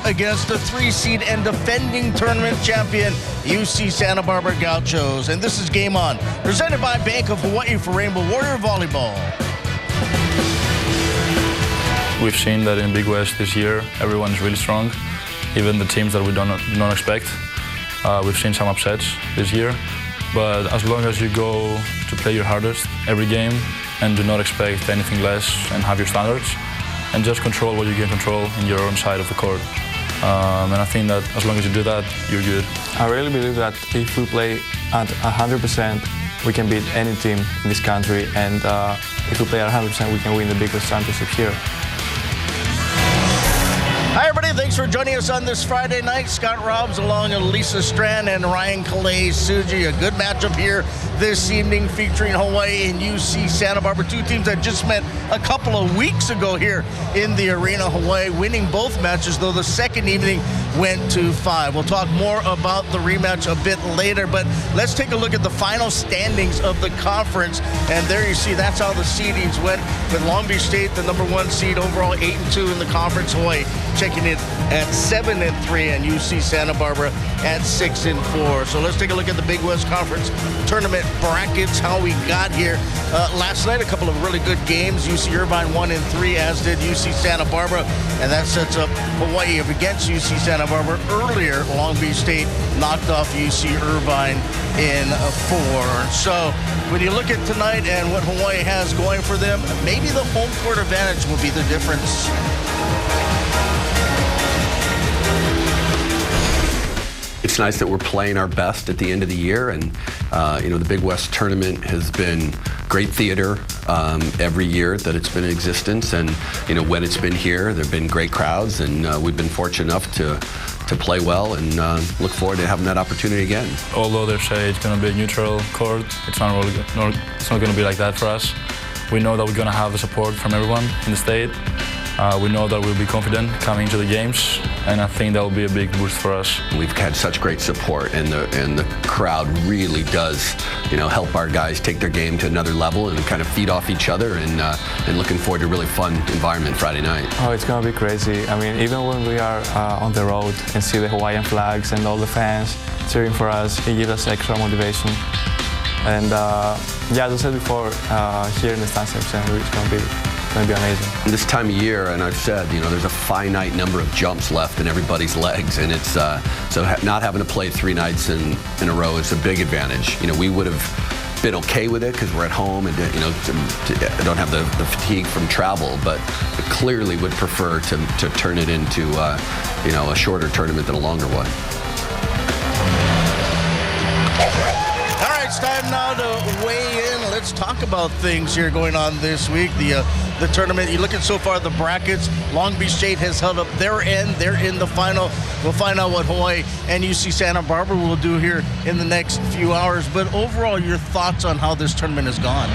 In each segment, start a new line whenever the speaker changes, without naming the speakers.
against the 3 seed and defending tournament champion UC Santa Barbara Gauchos. And this is Game On, presented by Bank of Hawaii for Rainbow Warrior Volleyball.
We've seen that in Big West this year, everyone is really strong, even the teams that we don't expect. We've seen some upsets this year, but as long as you go to play your hardest every game and do not expect anything less and have your standards, and just control what you can control in your own side of the court. And I think that as long as you do that, you're good.
I really believe that if we play at 100%, we can beat any team in this country, and if we play at 100%, we can win the Big West Championship here.
Hi, everybody. Thanks for joining us on this Friday night. Scott Robbs along with Lisa Strand and Ryan Calais-Suji. A good matchup here this evening featuring Hawaii and UC Santa Barbara, 2 teams that just met a couple of weeks ago here in the arena. Hawaii winning both matches, though the second evening went to 5. We'll talk more about the rematch a bit later, but let's take a look at the final standings of the conference. And there you see that's how the seedings went, with Long Beach State, the #1 seed overall, 8-2 in the conference. Hawaii checking it at 7-3, and UC Santa Barbara at 6-4. So let's take a look at the Big West Conference tournament brackets, how we got here. Last night, a couple of really good games. UC Irvine 1-3, as did UC Santa Barbara, and that sets up Hawaii up against UC Santa Barbara. Earlier, Long Beach State knocked off UC Irvine in 4. So when you look at tonight and what Hawaii has going for them, maybe the home court advantage will be the difference.
It's nice that we're playing our best at the end of the year, and the Big West tournament has been great theater every year that it's been in existence, and when it's been here, there've been great crowds, and we've been fortunate enough to play well, and look forward to having that opportunity again.
Although they say it's going to be a neutral court, it's not going to be like that for us. We know that we're going to have the support from everyone in the state. We know that we'll be confident coming into the games, and I think that will be a big boost for us.
We've had such great support, and the crowd really does, help our guys take their game to another level and kind of feed off each other, and looking forward to a really fun environment Friday night.
Oh, it's going to be crazy. I mean, even when we are on the road and see the Hawaiian flags and all the fans cheering for us, it gives us extra motivation. And as I said before, here in the stand section, it's going to be amazing.
This time of year, and I've said, there's a finite number of jumps left in everybody's legs, and it's so not having to play 3 nights in a row is a big advantage. We would have been okay with it because we're at home and don't have the fatigue from travel, but clearly would prefer to turn it into a shorter tournament than a longer one.
All right, it's time now to weigh in. Let's talk about things here going on this week. The tournament, you look at so far the brackets, Long Beach State has held up their end. They're in the final. We'll find out what Hawaii and UC Santa Barbara will do here in the next few hours. But overall, your thoughts on how this tournament has gone?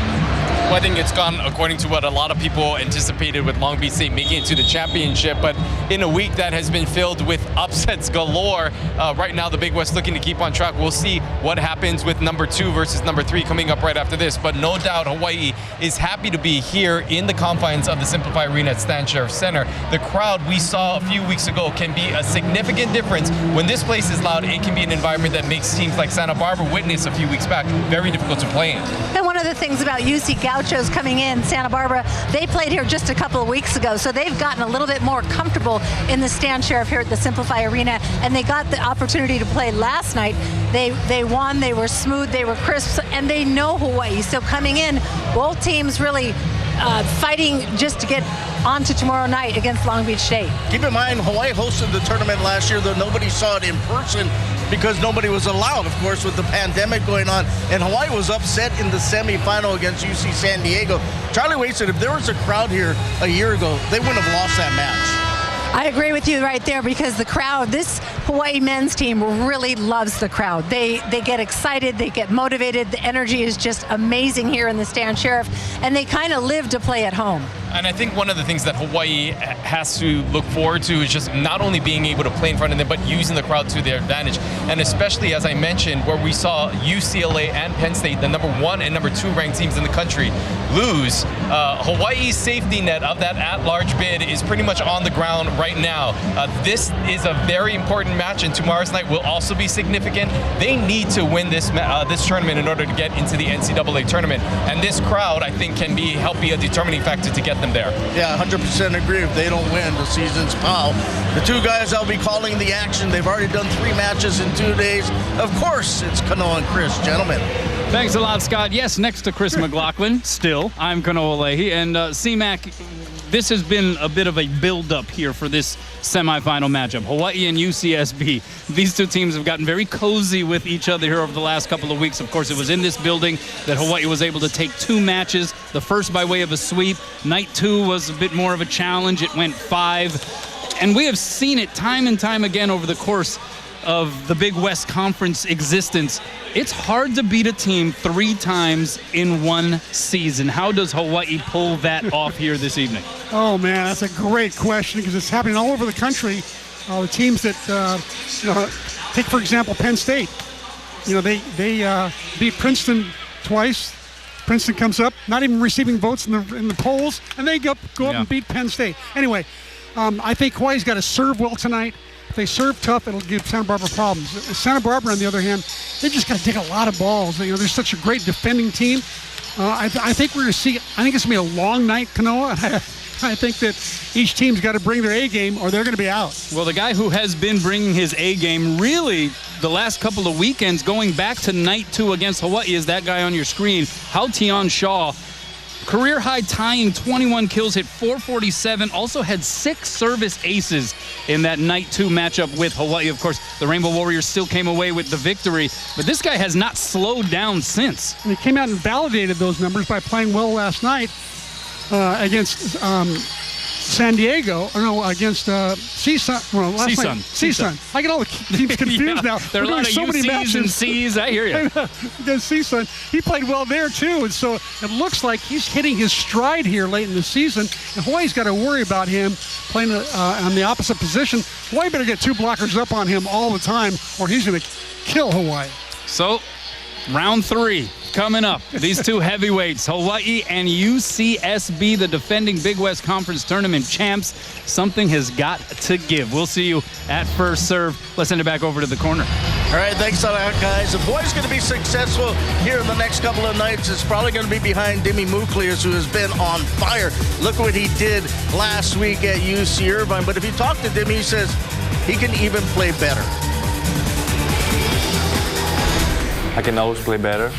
Well, I think it's gone according to what a lot of people anticipated, with Long Beach State making it to the championship. But in a week that has been filled with upsets galore, right now the Big West looking to keep on track. We'll see what happens with #2 versus #3 coming up right after this. But no doubt Hawaii is happy to be here in the confines of the Simplify Arena at Stan Sheriff Center. The crowd we saw a few weeks ago can be a significant difference. When this place is loud, it can be an environment that makes teams like Santa Barbara, witnessed a few weeks back, very difficult to play in.
And one of the things about UC Gauchos coming in, Santa Barbara, they played here just a couple of weeks ago, so they've gotten a little bit more comfortable in the Stan Sheriff here at the Simplify Arena, and they got the opportunity to play last night. They won, they were smooth, they were crisp, and they know Hawaii. So coming in, both teams really fighting just to get on to tomorrow night against Long Beach State.
Keep in mind, Hawaii hosted the tournament last year, though nobody saw it in person because nobody was allowed, of course, with the pandemic going on. And Hawaii was upset in the semifinal against UC San Diego. Charlie Wade said if there was a crowd here a year ago, they wouldn't have lost that match.
I agree with you right there, because the crowd, this Hawaii men's team really loves the crowd. They get excited, they get motivated. The energy is just amazing here in the Stan Sheriff, and they kind of live to play at home.
And I think one of the things that Hawaii has to look forward to is just not only being able to play in front of them, but using the crowd to their advantage. And especially, as I mentioned, where we saw UCLA and Penn State, the #1 and #2 ranked teams in the country, lose, Hawaii's safety net of that at-large bid is pretty much on the ground right now. This is a very important match, and tomorrow's night will also be significant. They need to win this tournament in order to get into the NCAA tournament. And this crowd, I think, can help be a determining factor to get them there.
Yeah, 100% agree. If they don't win, the season's foul. The two guys I'll be calling the action, they've already done 3 matches in 2 days. Of course, it's Kanoa and Chris. Gentlemen.
Thanks a lot, Scott. Yes, next to Chris McLaughlin, still, I'm Kanoa Leahy. And C-Mac, this has been a bit of a build-up here for this semifinal matchup. Hawaii and UCSB. These two teams have gotten very cozy with each other here over the last couple of weeks. Of course, it was in this building that Hawaii was able to take 2 matches. The first by way of a sweep. Night 2 was a bit more of a challenge. It went 5. And we have seen it time and time again over the course of the Big West Conference existence. It's hard to beat a team 3 times in 1 season. How does Hawaii pull that off here this evening?
Oh, man, that's a great question because it's happening all over the country. The teams that, take, for example, Penn State. They beat Princeton twice. Princeton comes up, not even receiving votes in the polls, and they go up and beat Penn State. Anyway, I think Hawaii's got to serve well tonight. If they serve tough, it'll give Santa Barbara problems. Santa Barbara, on the other hand, they just got to take a lot of balls. They're such a great defending team. I think we're going to see. I think it's going to be a long night, Kanoa. I think that each team's got to bring their A game, or they're going to be out.
Well, the guy who has been bringing his A game really the last couple of weekends, going back to night 2 against Hawaii, is that guy on your screen, Hautian Shaw. Career high tying 21 kills, hit .447, also had 6 service aces in that night 2 matchup with Hawaii. Of course, the Rainbow Warriors still came away with the victory, but this guy has not slowed down since.
And he came out and validated those numbers by playing well last night against San Diego, against CSUN. Well, last night, CSUN. I get all the teams confused now.
There are a lot of so many matches and C's. I hear you.
Against CSUN, he played well there too, and so it looks like he's hitting his stride here late in the season. And Hawaii's got to worry about him playing on the opposite position. Hawaii better get 2 blockers up on him all the time, or he's going to kill Hawaii.
So, round 3. Coming up, these 2 heavyweights, Hawaii and UCSB, the defending Big West Conference Tournament champs. Something has got to give. We'll see you at first serve. Let's send it back over to the corner.
All right, thanks a lot, guys. If Hawaii's going to be successful here in the next couple of nights, it's probably going to be behind Demi Muklius, who has been on fire. Look what he did last week at UC Irvine. But if you talk to Demi, he says he can even play better.
I can always play better.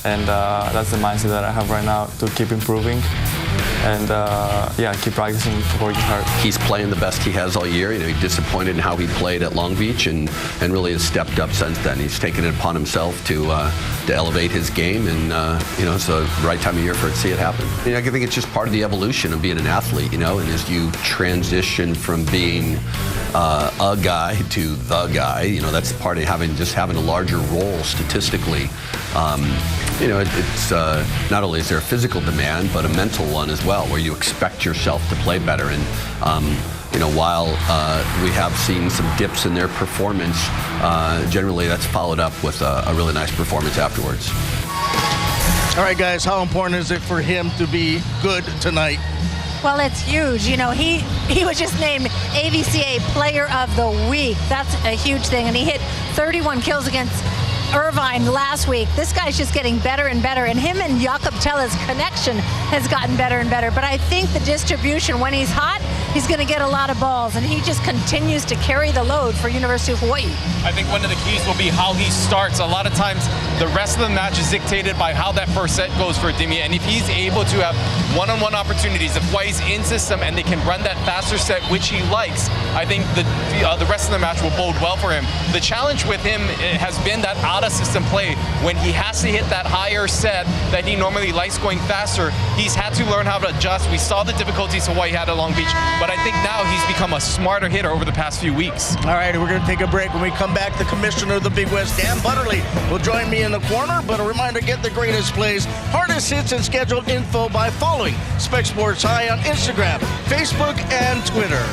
And that's the mindset that I have right now, to keep improving and keep practicing, working hard.
He's playing the best he has all year. He's disappointed in how he played at Long Beach and really has stepped up since then. He's taken it upon himself to elevate his game, and it's the right time of year for it to see it happen. I think it's just part of the evolution of being an athlete, and as you transition from being a guy to the guy, that's part of having a larger role statistically. It's not only is there a physical demand, but a mental one as well, where you expect yourself to play better. And while we have seen some dips in their performance, generally that's followed up with a really nice performance afterwards.
All right, guys, how important is it for him to be good tonight?
Well, it's huge. He was just named AVCA Player of the Week. That's a huge thing. And he hit 31 kills against Irvine last week. This guy's just getting better and better, and him and Jakob Tella's connection has gotten better and better. But I think the distribution, when he's hot, he's going to get a lot of balls, and he just continues to carry the load for University of Hawaii.
I think one of the keys will be how he starts. A lot of times, the rest of the match is dictated by how that first set goes for Demi, and if he's able to have one-on-one opportunities, if Hawaii's in system and they can run that faster set, which he likes, I think the rest of the match will bode well for him. The challenge with him has been that out-of-system play. When he has to hit that higher set that he normally likes going faster, he's had to learn how to adjust. We saw the difficulties Hawaii had at Long Beach. but I think now he's become a smarter hitter over the past few weeks.
All right, we're going to take a break. When we come back, the commissioner of the Big West, Dan Butterly, will join me in the corner. But a reminder, get the greatest plays, hardest hits, and scheduled info by following Spec Sports High on Instagram, Facebook, and Twitter.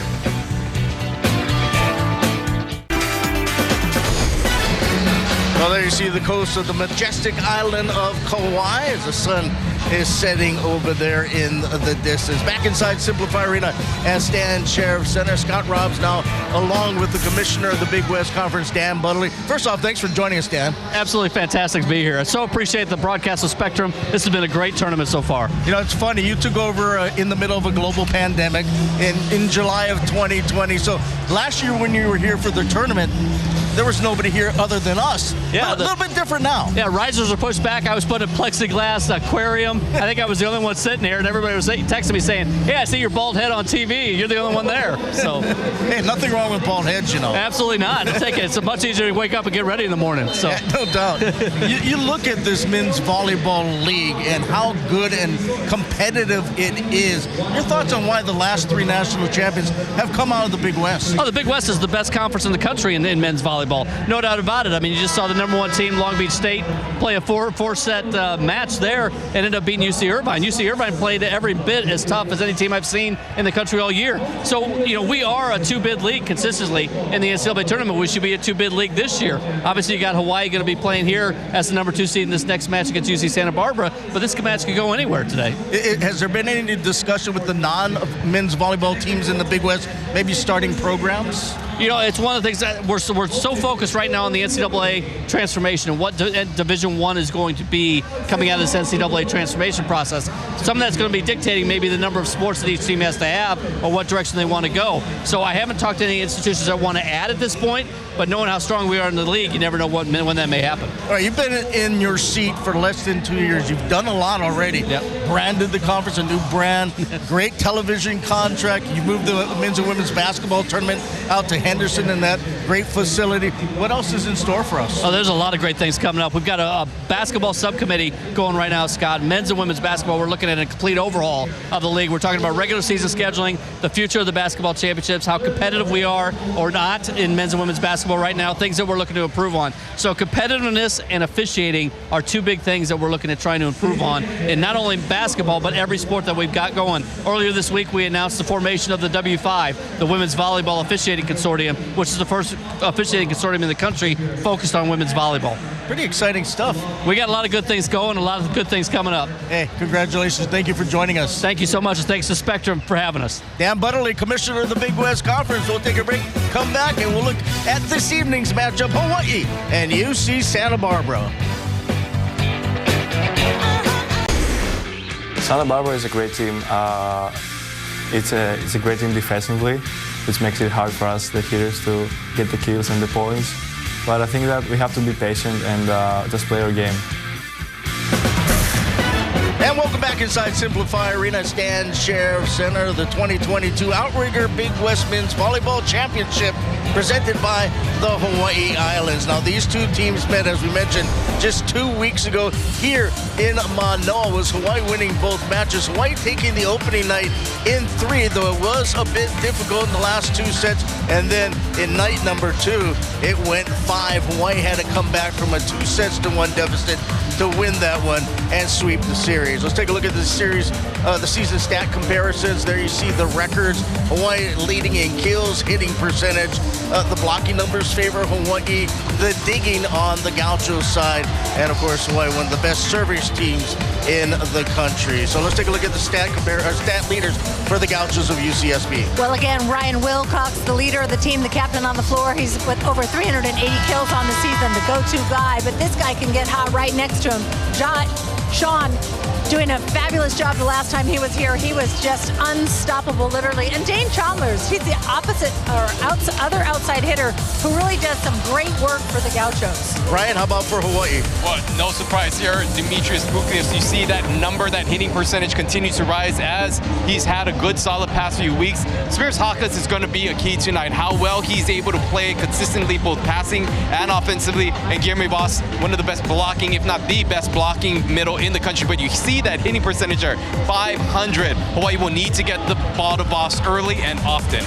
Well, there you see the coast of the majestic island of Kauai as the sun is setting over there in the distance. Back inside Simplify Arena at Stan Sheriff Center. Scott Robbs now along with the commissioner of the Big West Conference, Dan Butterly. First off, thanks for joining us, Dan.
Absolutely fantastic to be here. I so appreciate the broadcast of Spectrum. This has been a great tournament so far.
You know, it's funny. You took over in the middle of a global pandemic in July of 2020. So last year when you were here for the tournament, there was nobody here other than us.
Yeah,
a little bit different now.
Yeah, risers are pushed back. I was put in a plexiglass aquarium. I think I was the only one sitting here, and everybody was texting me saying, "Hey, I see your bald head on TV. You're the only one there." So,
hey, nothing wrong with bald heads, you know.
Absolutely not. I'll take it. It's much easier to wake up and get ready in the morning. So,
yeah, no doubt. you look at this men's volleyball league and how good and competitive it is. Your thoughts on why the last 3 national champions have come out of the Big West?
Oh, the Big West is the best conference in the country in men's volleyball. No doubt about it. I mean, you just saw the number 1 team, Long Beach State, play a four-set match there and ended up beating UC Irvine. UC Irvine played every bit as tough as any team I've seen in the country all year. So, you know, we are a 2-bid league consistently in the NCAA tournament. We should be a 2-bid league this year. Obviously, you got Hawaii going to be playing here as the number 2 seed in this next match against UC Santa Barbara, but this match could go anywhere today.
Has there been any discussion with the non-men's volleyball teams in the Big West, maybe starting programs?
You know, it's one of the things that we're so focused right now on the NCAA transformation and what Division I is going to be coming out of this NCAA transformation process. Some of that's going to be dictating maybe the number of sports that each team has to have or what direction they want to go. So I haven't talked to any institutions that want to add at this point, but knowing how strong we are in the league, you never know when that may happen.
All right, you've been in your seat for less than 2 years. You've done a lot already.
Yep.
Branded the conference, a new brand, great television contract. You moved the men's and women's basketball tournament out to Henderson in that great facility. What else is in store for us?
Oh, there's a lot of great things coming up. We've got a basketball subcommittee going right now, Scott. Men's and women's basketball, we're looking at a complete overhaul of the league. We're talking about regular season scheduling, the future of the basketball championships, how competitive we are or not in men's and women's basketball right now, things that we're looking to improve on. So competitiveness and officiating are 2 big things that we're looking at trying to improve on in not only basketball, but every sport that we've got going. Earlier this week, we announced the formation of the W5, the Women's Volleyball Officiating Consortium, which is the first officiating consortium in the country focused on women's volleyball.
Pretty exciting stuff.
We got a lot of good things going, a lot of good things coming up.
Hey, congratulations. Thank you for joining us.
Thank you so much, and thanks to Spectrum for having us.
Dan Butterly, commissioner of the Big West Conference. We'll take a break, come back, and we'll look at this evening's matchup, Hawaii and UC Santa Barbara.
Santa Barbara is a great team. It's a great team defensively, which makes it hard for us, the hitters, to get the kills and the points. But I think that we have to be patient and just play our game.
And welcome back inside Simplify Arena, Stan Sheriff Center, the 2022 Outrigger Big West Men's Volleyball Championship presented by the Hawaii Islands. Now, these 2 teams met, as we mentioned, just 2 weeks ago here in Manoa, with Hawaii winning both matches. Hawaii taking the opening night in 3, though it was a bit difficult in the last 2 sets. And then in night number 2, it went 5. Hawaii had to come back from a 2-1 deficit to win that one and sweep the series. Let's take a look at the series, the season stat comparisons. There you see the records. Hawaii leading in kills, hitting percentage. The blocking numbers favor Hawaii. The digging on the Gaucho side. And, of course, Hawaii, one of the best service teams in the country. So let's take a look at the stat leaders for the Gauchos of UCSB.
Well, again, Ryan Wilcox, the leader of the team, the captain on the floor. He's with over 380 kills on the season, the go-to guy. But this guy can get hot right next to him. Sean doing a fabulous job the last time he was here. He was just unstoppable, literally. And Dane Chalmers, he's the opposite or other outside hitter who really does some great work for the Gauchos.
Ryan, how about for Hawaii?
Well, no surprise here. Demetrius Bouclius, you see that number, that hitting percentage continues to rise as he's had a good, solid past few weeks. Spears Hawkins is going to be a key tonight. How well he's able to play consistently, both passing and offensively. And Guillermo Boss, one of the best blocking, if not the best blocking middle in the country. But you see see that hitting percentage are .500. Hawaii will need to get the ball to Voss early and often.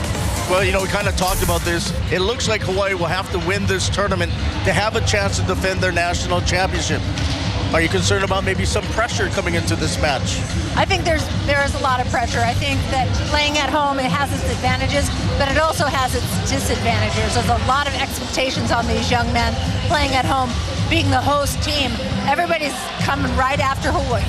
Well, you know, we kind of talked about this. It looks like Hawaii will have to win this tournament to have a chance to defend their national championship. Are you concerned about maybe some pressure coming into this match?
I think there is a lot of pressure. I think that playing at home, it has its advantages, but it also has its disadvantages. There's a lot of expectations on these young men playing at home, being the host team. Everybody's coming right after Hawaii.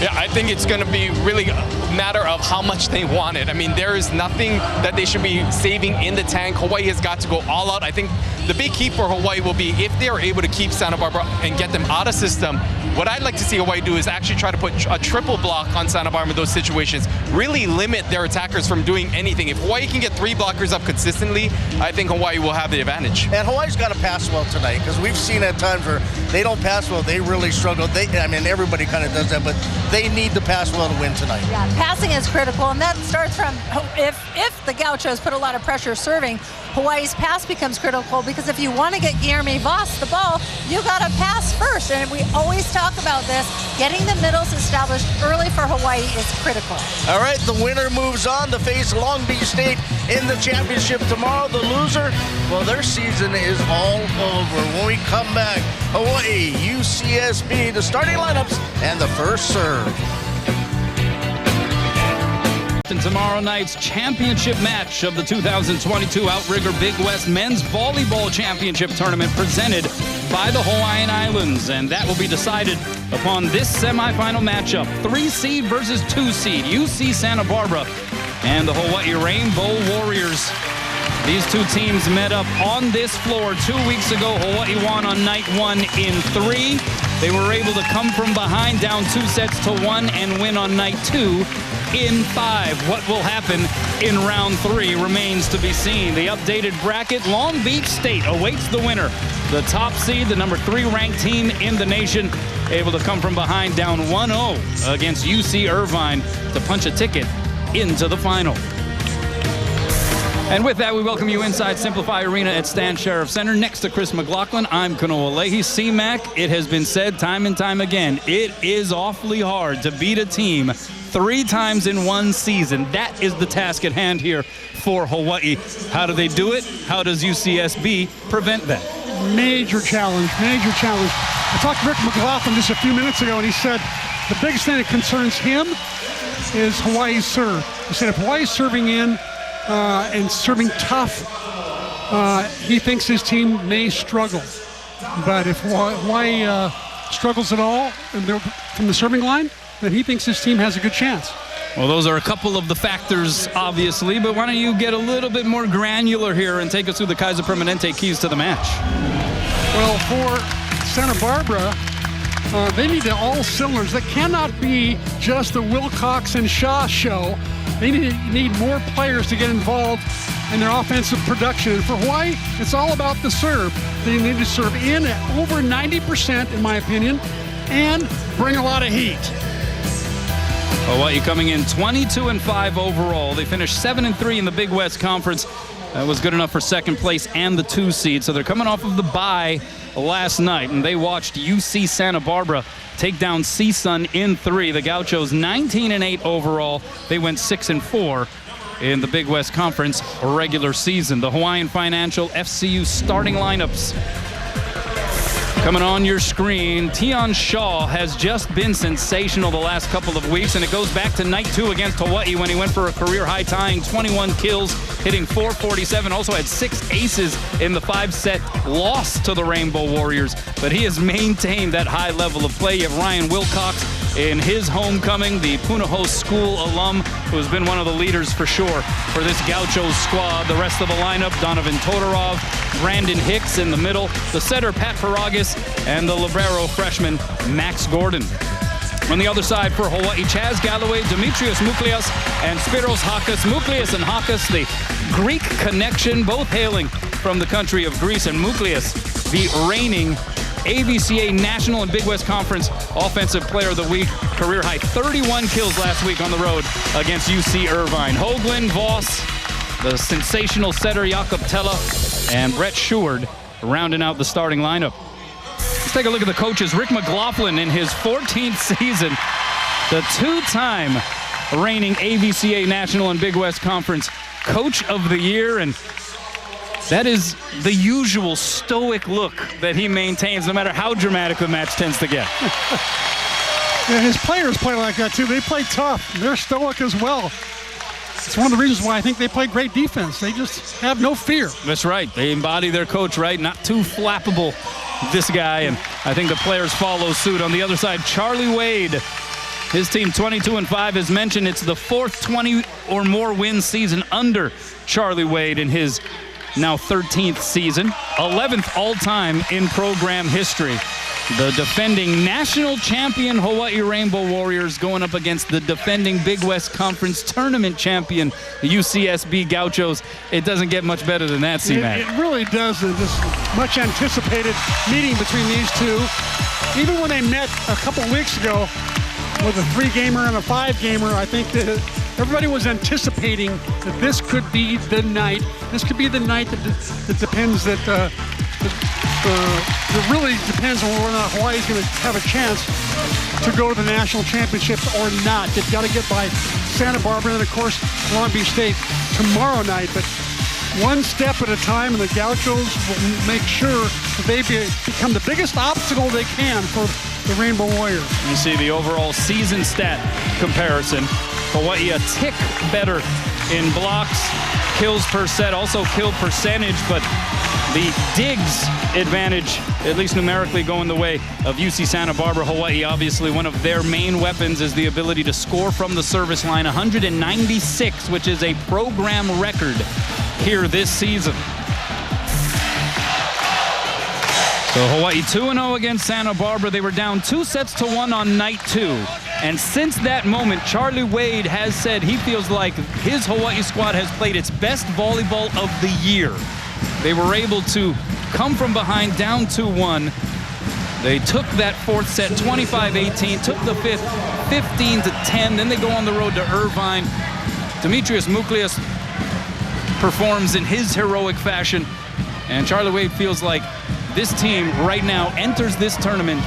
Yeah, I think it's going to be really a matter of how much they want it. I mean, there is nothing that they should be saving in the tank. Hawaii has got to go all out. I think the big key for Hawaii will be if they are able to keep Santa Barbara and get them out of system. What I'd like to see Hawaii do is actually try to put a triple block on Santa Barbara in those situations, really limit their attackers from doing anything. If Hawaii can get 3 blockers up consistently, I think Hawaii will have the advantage.
And Hawaii's got to pass well tonight, because we've seen at times where they don't pass well, they really struggle. I mean, everybody kind of does that, but they need to pass well to win tonight.
Yeah, passing is critical, and that starts from if the Gauchos put a lot of pressure serving, Hawaii's pass becomes critical, because if you want to get Guilherme Voss the ball, you got to pass first. And we always talk about this. Getting the middles established early for Hawaii is critical.
All right, the winner moves on to face Long Beach State in the championship tomorrow. The loser, well, their season is all over. When we come back, Hawaii, UCSB, the starting lineups, and the first serve.
Tomorrow night's championship match of the 2022 Outrigger Big West Men's Volleyball Championship Tournament presented by the Hawaiian Islands, and that will be decided upon this semifinal matchup. 3 seed versus 2 seed, UC Santa Barbara and the Hawaii Rainbow Warriors. These two teams met up on this floor 2 weeks ago. Hawaii won on night 1 in 3. They were able to come from behind down 2-1 and win on night 2 in 5. What will happen in round 3 remains to be seen. The updated bracket, Long Beach State awaits the winner. The top seed, the number 3 ranked team in the nation, able to come from behind down 1-0 against UC Irvine to punch a ticket into the final. And with that, we welcome you inside Simplify Arena at Stan Sheriff Center. Next to Chris McLaughlin, I'm Kanoa Leahy. C-Mac, it has been said time and time again, it is awfully hard to beat a team 3 times in one season. That is the task at hand here for Hawaii. How do they do it? How does UCSB prevent that?
Major challenge, major challenge. I talked to Rick McLaughlin just a few minutes ago, and he said the biggest thing that concerns him is Hawaii's serve. He said if Hawaii's serving in and serving tough, he thinks his team may struggle. But if Hawaii struggles at all from the serving line, then he thinks his team has a good chance.
Well, those are a couple of the factors, obviously, but why don't you get a little bit more granular here and take us through the Kaiser Permanente keys to the match?
Well, for Santa Barbara, they need all cylinders. That cannot be just the Wilcox and Shaw show. They need more players to get involved in their offensive production. And for Hawaii, it's all about the serve. They need to serve in at over 90%, in my opinion, and bring a lot of heat.
Hawaii coming in 22-5 overall. They finished 7-3 in the Big West Conference. That was good enough for second place and the 2 seed. So they're coming off of the bye last night, and they watched UC Santa Barbara take down CSUN in 3. The Gauchos 19-8 overall. They went 6-4 in the Big West Conference regular season. The Hawaiian Financial FCU starting lineups coming on your screen. Tion Shaw has just been sensational the last couple of weeks, and it goes back to night 2 against Hawaii when he went for a career-high tying 21 kills, hitting .447. Also had 6 aces in the 5-set loss to the Rainbow Warriors, but he has maintained that high level of play. You have Ryan Wilcox in his homecoming, the Punahou School alum, who has been one of the leaders for sure for this Gauchos squad. The rest of the lineup, Donovan Todorov, Brandon Hicks in the middle, the setter Pat Paragas, and the libero freshman Max Gordon. On the other side for Hawaii, Chaz Galloway, Demetrios Mouklias, and Spiros Hakas. Mouklias and Hakas, the Greek connection, both hailing from the country of Greece, and Mouklias, the reigning ABCA National and Big West Conference Offensive Player of the Week, career high 31 kills last week on the road against UC Irvine. Hoagland, Voss, the sensational setter Jakob Tella, and Brett Sheward rounding out the starting lineup. Let's take a look at the coaches. Rick McLaughlin in his 14th season the two-time reigning AVCA National and Big West Conference Coach of the Year, and that is the usual stoic look that he maintains no matter how dramatic the match tends to get.
Yeah, his players play like that too. They play tough. They're stoic as well. It's one of the reasons why I think they play great defense. They just have no fear.
That's right. They embody their coach, right? Not too flappable, this guy, and I think the players follow suit. On the other side, Charlie Wade, his team 22-5. As mentioned, it's the fourth 20 or more win season under Charlie Wade in his now 13th season, 11th all-time in program history. The defending national champion Hawaii Rainbow Warriors going up against the defending Big West Conference tournament champion UCSB Gauchos. It doesn't get much better than that, C-Mac.
It really doesn't. This much anticipated meeting between these two. Even when they met a couple weeks ago with a 3-gamer and a 5-gamer, I think that everybody was anticipating that this could be the night. This could be the night that depends that it really depends on whether or not Hawaii's going to have a chance to go to the national championships or not. They've got to get by Santa Barbara and, of course, Long Beach State tomorrow night. But one step at a time, and the Gauchos will make sure that they become the biggest obstacle they can for the Rainbow Warriors.
You see the overall season stat comparison. Hawaii a tick better in blocks, kills per set, also kill percentage, but the digs advantage, at least numerically, going the way of UC Santa Barbara. Hawaii, obviously, one of their main weapons is the ability to score from the service line, 196, which is a program record here this season. So Hawaii 2-0 against Santa Barbara. They were down 2-1 on night 2. And since that moment, Charlie Wade has said he feels like his Hawaii squad has played its best volleyball of the year. They were able to come from behind down 2-1. They took that fourth set 25-18, took the fifth 15-10. Then they go on the road to Irvine. Demetrius Muklias performs in his heroic fashion. And Charlie Wade feels like this team right now enters this tournament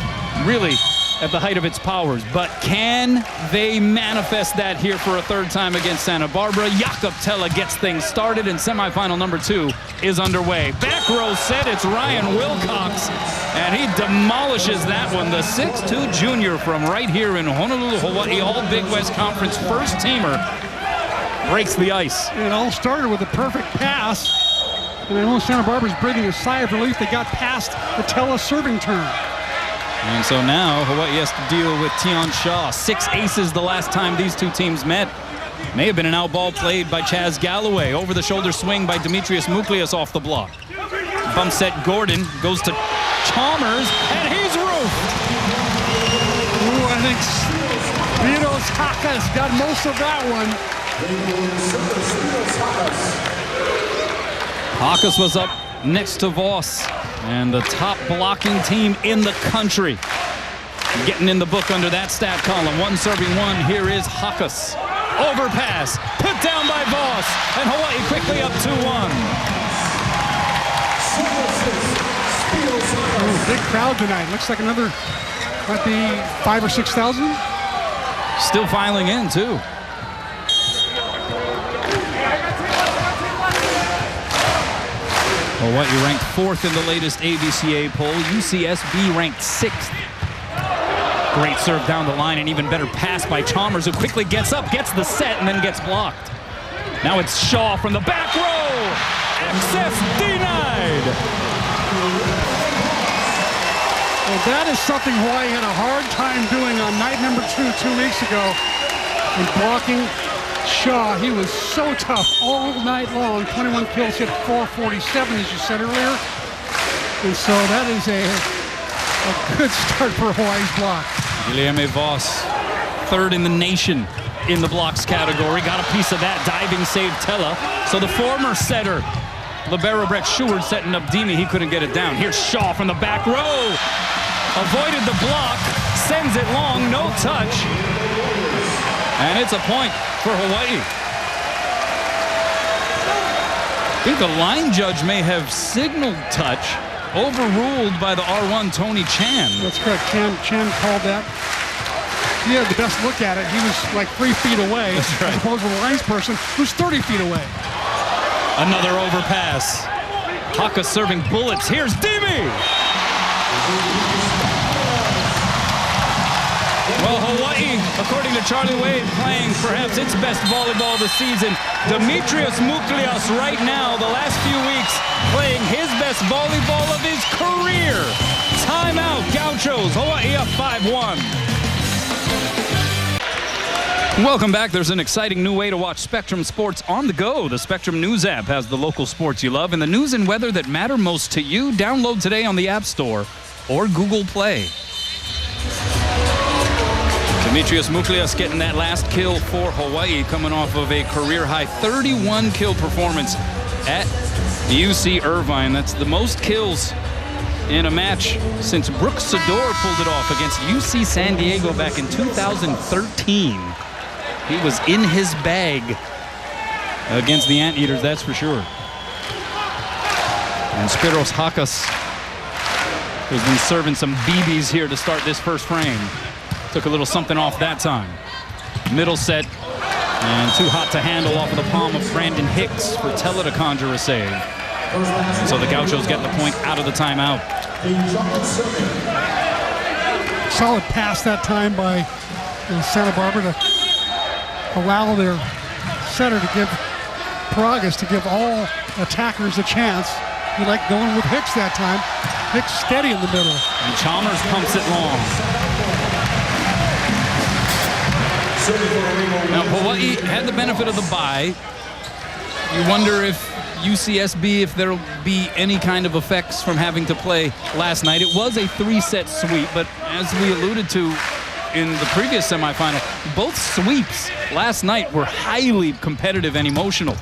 really at the height of its powers. But can they manifest that here for a third time against Santa Barbara? Jakob Tella gets things started, and semifinal number 2 is underway. Back row set, it's Ryan Wilcox, and he demolishes that one. The 6'2 junior from right here in Honolulu, Hawaii, all Big West Conference first teamer, breaks the ice.
It all started with a perfect pass. And I know Santa Barbara's breathing a sigh of relief. They got past the Tella serving turn.
And so now Hawaii has to deal with Tion Shaw. 6 aces the last time these two teams met. May have been an out ball played by Chaz Galloway. Over the shoulder swing by Demetrius Muklias off the block. Bump set Gordon goes to Chalmers, and he's roofed.
Ooh, I think Vitos Hakas got most of that one.
Hakas was up next to Voss, and the top blocking team in the country. Getting in the book under that stat column. 1 serving 1. Here is Hakas. Overpass, put down by Voss, and Hawaii quickly up 2-1.
Oh, big crowd tonight. Looks like another, might be 5,000 or 6,000.
Still filing in, too. Hawaii ranked 4th in the latest AVCA poll. UCSB ranked 6th. Great serve down the line, and even better pass by Chalmers, who quickly gets up, gets the set, and then gets blocked. Now it's Shaw from the back row. Access denied.
Well, that is something Hawaii had a hard time doing on night number 2 weeks ago. And blocking Shaw, he was so tough all night long. 21 kills, hit 447, as you said earlier. And so that is a good start for Hawaii's block.
Guilherme Voss, 3rd in the nation in the blocks category. Got a piece of that diving save Tella. So the former setter, libero Brett Sheward, setting up Dimi. He couldn't get it down. Here's Shaw from the back row. Avoided the block, sends it long, no touch. And it's a point for Hawaii. I think the line judge may have signaled touch, overruled by the R1 Tony Chan.
That's correct. Chan called that. he had the best look at it, he was like 3 feet away, as opposed to the linesperson who's 30 feet away.
Another overpass. Haka serving bullets. Here's Dimi. Well, Hawaii, according to Charlie Wade, playing perhaps its best volleyball of the season. Demetrios Mouklias right now, the last few weeks, playing his best volleyball of his career. Timeout, Gauchos, Hawaii up 5-1. Welcome back. There's an exciting new way to watch Spectrum Sports on the go. The Spectrum News app has the local sports you love and the news and weather that matter most to you. Download today on the App Store or Google Play. Demetrios Mouklias getting that last kill for Hawaii, coming off of a career-high 31 kill performance at UC Irvine. That's the most kills in a match since Brooke Sador pulled it off against UC San Diego back in 2013. He was in his bag against the Anteaters, that's for sure. And Spiros Hakas has been serving some BBs here to start this first frame. Took a little something off that time. Middle set, and too hot to handle off of the palm of Brandon Hicks for Tella to conjure a save. So the Gauchos get the point out of the timeout.
Solid pass that time by Santa Barbara to allow their setter to give Paragas to give all attackers a chance. He liked going with Hicks that time. Hicks steady in the middle.
And Chalmers pumps it long. Now Hawaii had the benefit of the bye. You wonder if UCSB, if there'll be any kind of effects from having to play last night. It was a 3-set sweep, but as we alluded to in the previous semifinal, both sweeps last night were highly competitive and emotional.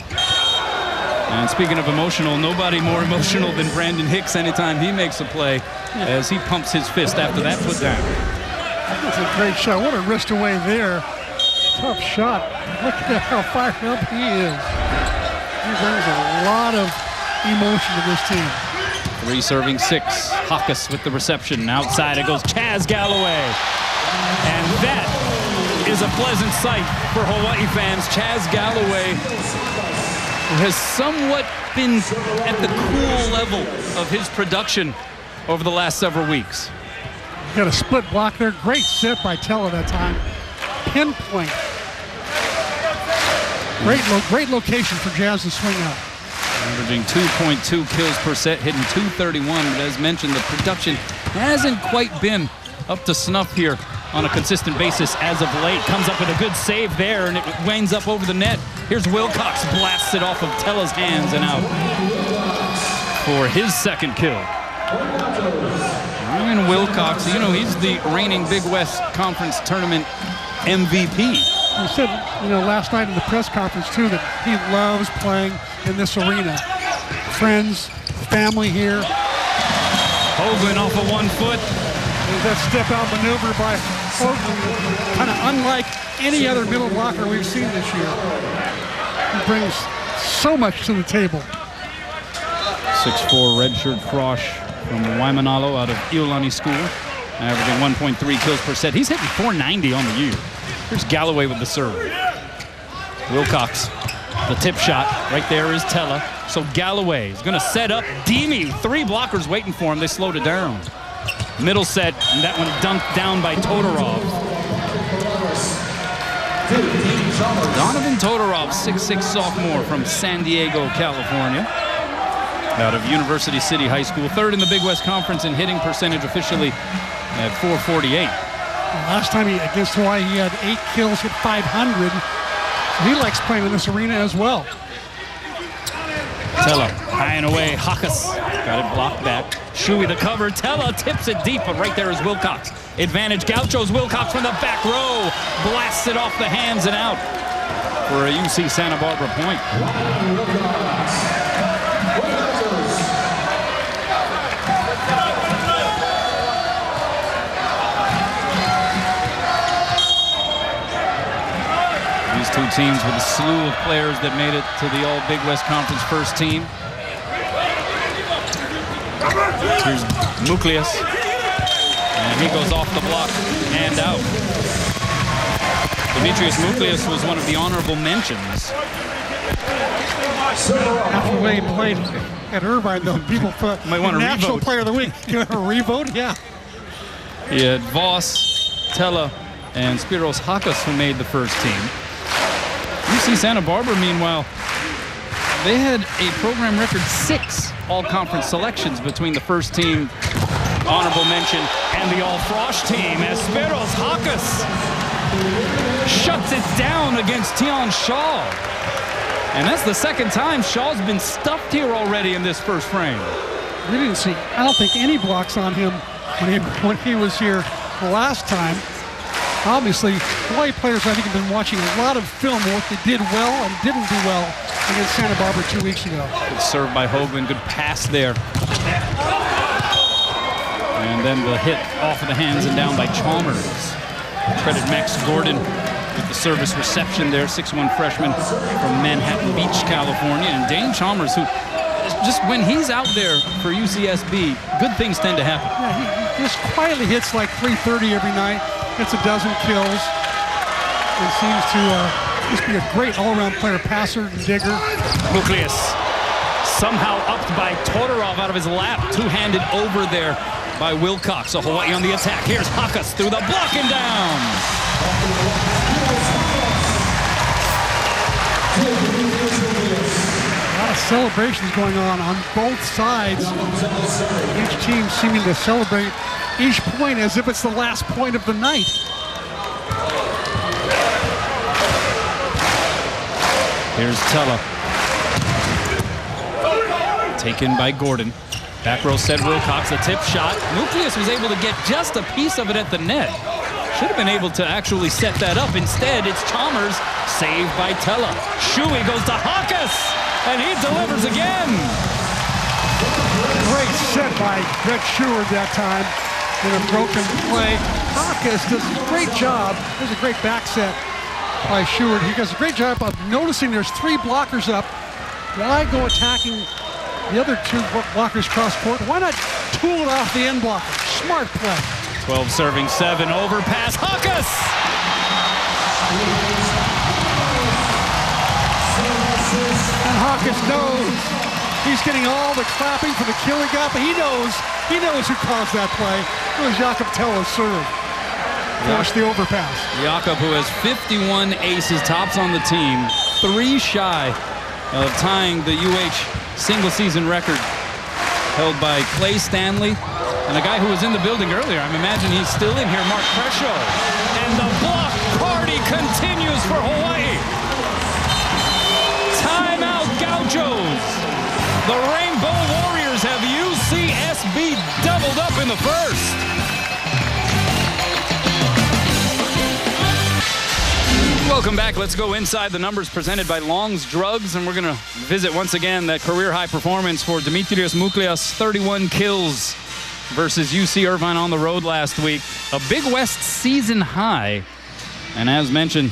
And speaking of emotional, nobody more emotional than Brandon Hicks anytime he makes a play, as he pumps his fist after that put down.
That's a great shot. What a wrist away there. Tough shot. Look at how fired up he is. He brings a lot of emotion to this team.
3 serving 6. Hakas with the reception. Outside it goes Chaz Galloway. And that is a pleasant sight for Hawaii fans. Chaz Galloway has somewhat been at the cool level of his production over the last several weeks.
Got a split block there. Great sit by Tella that time. Pinpoint. Great location for Jazz to swing up.
Averaging 2.2 kills per set, hitting 231. But as mentioned, the production hasn't quite been up to snuff here on a consistent basis as of late. Comes up with a good save there, and it winds up over the net. Here's Wilcox, blasts it off of Tella's hands and out for his second kill. Ryan Wilcox, you know, he's the reigning Big West Conference Tournament MVP.
He said, you know, last night in the press conference, too, that he loves playing in this arena. Friends, family here.
Hoagland off of 1 foot.
There's that step-out maneuver by Hoagland, kind of unlike any other middle blocker we've seen this year. He brings so much to the table.
6'4" redshirt Frosh from Waimanalo out of Iolani School, averaging 1.3 kills per set. He's hitting .490 on the year. Here's Galloway with the serve. Wilcox, the tip shot. Right there is Tella. So Galloway is going to set up Dimi. 3 blockers waiting for him. They slowed it down. Middle set, and that one dunked down by Todorov. Donovan Todorov, 6'6" sophomore from San Diego, California. Out of University City High School. 3rd in the Big West Conference in hitting percentage officially at .448.
Last time against Hawaii, he had 8 kills, hit .500. So he likes playing in this arena as well.
Tella, high and away. Hakas got it blocked back. Shui the cover. Tella tips it deep, but right there is Wilcox. Advantage Gauchos. Wilcox from the back row. Blasts it off the hands and out for a UC Santa Barbara point. These two teams with a slew of players that made it to the All Big West Conference first team. Here's Mouklias, and he goes off the block and out. Demetrius Muklias was one of the honorable mentions.
After the way he played at Irvine, though, people thought
Might want a
National
revote.
Player of the Week. You have a revote? Yeah.
He had Voss, Tella, and Spiros Hakas who made the first team. UC Santa Barbara, meanwhile, they had a program record 6 all-conference selections between the first team, honorable mention, and the all-frosh team, as Spiros Hakas shuts it down against Tion Shaw. And that's the second time Shaw's been stuffed here already in this first frame.
We didn't see, I don't think, any blocks on him when he was here the last time. Obviously, Hawaii players, I think, have been watching a lot of film of what they did well and didn't do well against Santa Barbara 2 weeks ago.
Good serve by Hoagland, good pass there. And then the hit off of the hands and down by Chalmers. Credit Max Gordon with the service reception there, 6'1" freshman from Manhattan Beach, California. And Dane Chalmers, who just when he's out there for UCSB, good things tend to happen.
Yeah, he just quietly hits like 330 every night, gets a dozen kills, and seems to just be a great all-around player, passer, digger.
Muklias somehow upped by Todorov out of his lap, two-handed over there by Wilcox. So Hawaii on the attack. Here's Hakas through the block and down.
A lot of celebrations going on both sides. Each team seeming to celebrate each point as if it's the last point of the night.
Here's Tella. Taken by Gordon. Back row set Wilcox, a tip shot. Muklias was able to get just a piece of it at the net. Should have been able to actually set that up. Instead, it's Chalmers, saved by Tella. Shuey goes to Hakas, and he delivers again.
Great set by Brett Sheward that time in a broken play. Hakas does a great job. There's a great back set by Sheward. He does a great job of noticing there's 3 blockers up. Why go attacking the other 2 blockers cross court? Why not tool it off the end blocker? Smart play.
12 serving 7, overpass, Hakas!
And Hakas knows he's getting all the clapping for the kill he got, but he knows who caused that play. It was Jakob Tella's serve. Forced the overpass.
Jakob, who has 51 aces, tops on the team, 3 shy of tying the UH single-season record held by Clay Stanley and a guy who was in the building earlier. I'm imagining he's still in here, Mark Presho. And the block party continues for Hawaii. Timeout Gauchos. The Rainbow Warriors have UCSB doubled up in the first. Welcome back. Let's go inside the numbers presented by Long's Drugs, and we're going to visit once again that career-high performance for Demetrius Muklias, 31 kills versus UC Irvine on the road last week. A Big West season high, and as mentioned,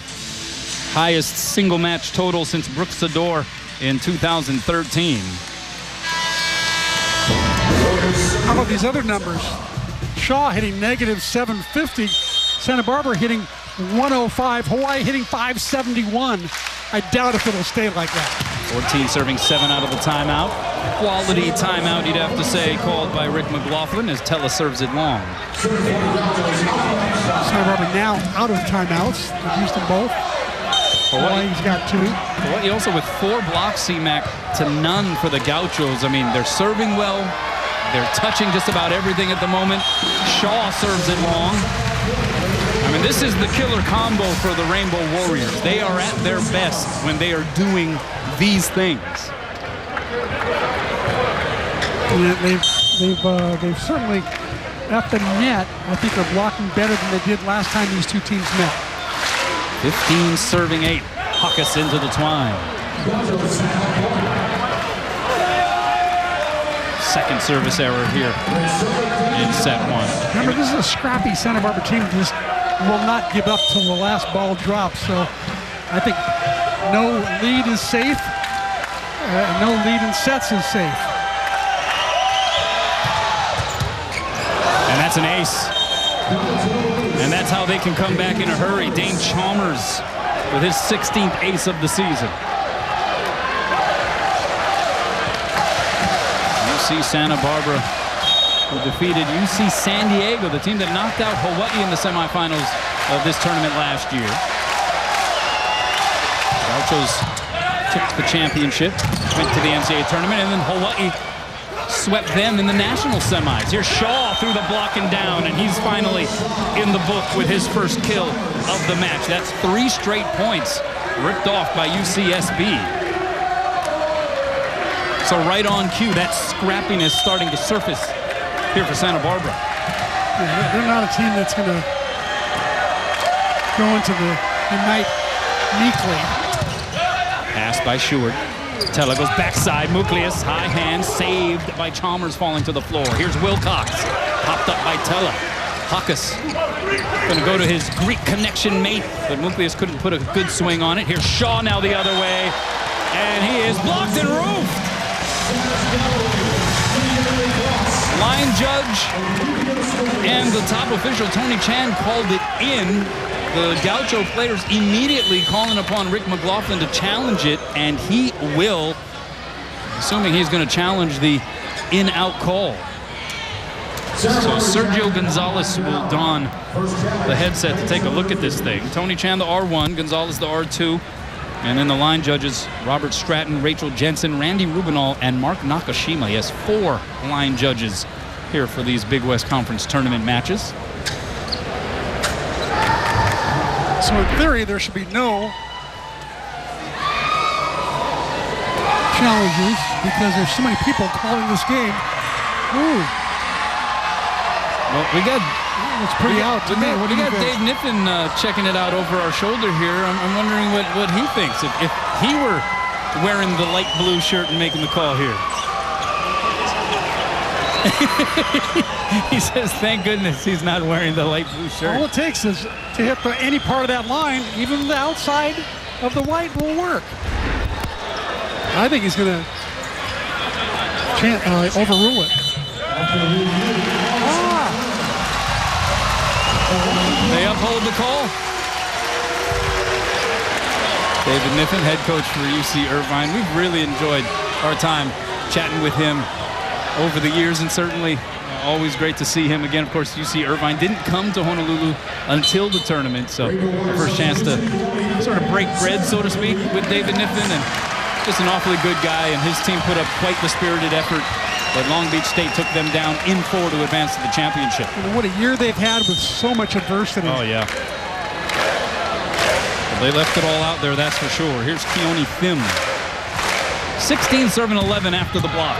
highest single match total since Brooks Sador in 2013.
How about these other numbers? Shaw hitting negative 750, Santa Barbara hitting 105, Hawaii hitting 571. I doubt if it'll stay like that.
14 serving 7 out of the timeout. Quality timeout, you'd have to say, called by Rick McLaughlin as Tella serves it long.
Santa Barbara now out of timeouts. They've used them both. Hawaii's got 2.
Hawaii also with 4 blocks, C-Mac, to none for the Gauchos. I mean, they're serving well. They're touching just about everything at the moment. Shaw serves it long. I mean, this is the killer combo for the Rainbow Warriors. They are at their best when they are doing these things.
They've certainly, at the net, I think are blocking better than they did last time these 2 teams met.
15 serving 8. Hakas into the twine. Second service error here in set 1.
Remember, this is a scrappy Santa Barbara team that just will not give up till the last ball drops. So I think no lead is safe. No lead in sets is safe.
And that's an ace. And that's how they can come back in a hurry. Dane Chalmers with his 16th ace of the season. UC Santa Barbara, who defeated UC San Diego, the team that knocked out Hawaii in the semifinals of this tournament last year. Gauchos took the championship, went to the NCAA tournament, and then Hawaii swept them in the national semis. Here's Shaw through the block and down, and he's finally in the book with his first kill of the match. That's 3 straight points ripped off by UCSB. So right on cue, that scrappiness starting to surface here for Santa Barbara.
Yeah, they're not a team that's going to go into the night meekly.
Pass by Stewart. Tella goes backside. Muklius, high hand, saved by Chalmers falling to the floor. Here's Wilcox, popped up by Tella. Hakas going to go to his Greek connection mate, but Muklius couldn't put a good swing on it. Here's Shaw now the other way, and he is blocked and roofed. Line judge and the top official, Tony Chan, called it in. The Gaucho players immediately calling upon Rick McLaughlin to challenge it, and he will, assuming he's going to challenge the in-out call. So Sergio Gonzalez will don the headset to take a look at this thing. Tony Chan, the R1, Gonzalez, the R2. And then the line judges, Robert Stratton, Rachel Jensen, Randy Rubinall, and Mark Nakashima. Yes, 4 line judges here for these Big West Conference tournament matches.
So in theory, there should be no challenges because there's so many people calling this game. Ooh.
Well, we got
it's pretty out.
We got Dave Niffen checking it out over our shoulder here. I'm wondering what he thinks if he were wearing the light blue shirt and making the call here. He says, thank goodness he's not wearing the light blue shirt.
All it takes is to hit any part of that line, even the outside of the white will work. I think he's going to overrule it.
They uphold the call. David Niffen, head coach for UC Irvine. We've really enjoyed our time chatting with him over the years, and certainly always great to see him again. Of course, UC Irvine didn't come to Honolulu until the tournament, so the first chance to sort of break bread, so to speak, with David Niffen, and just an awfully good guy, and his team put up quite the spirited effort. But Long Beach State took them down in 4 to advance to the championship.
And what a year they've had with so much adversity.
Oh, yeah. Well, they left it all out there, that's for sure. Here's Keone Thim. 16 serving 11 after the block.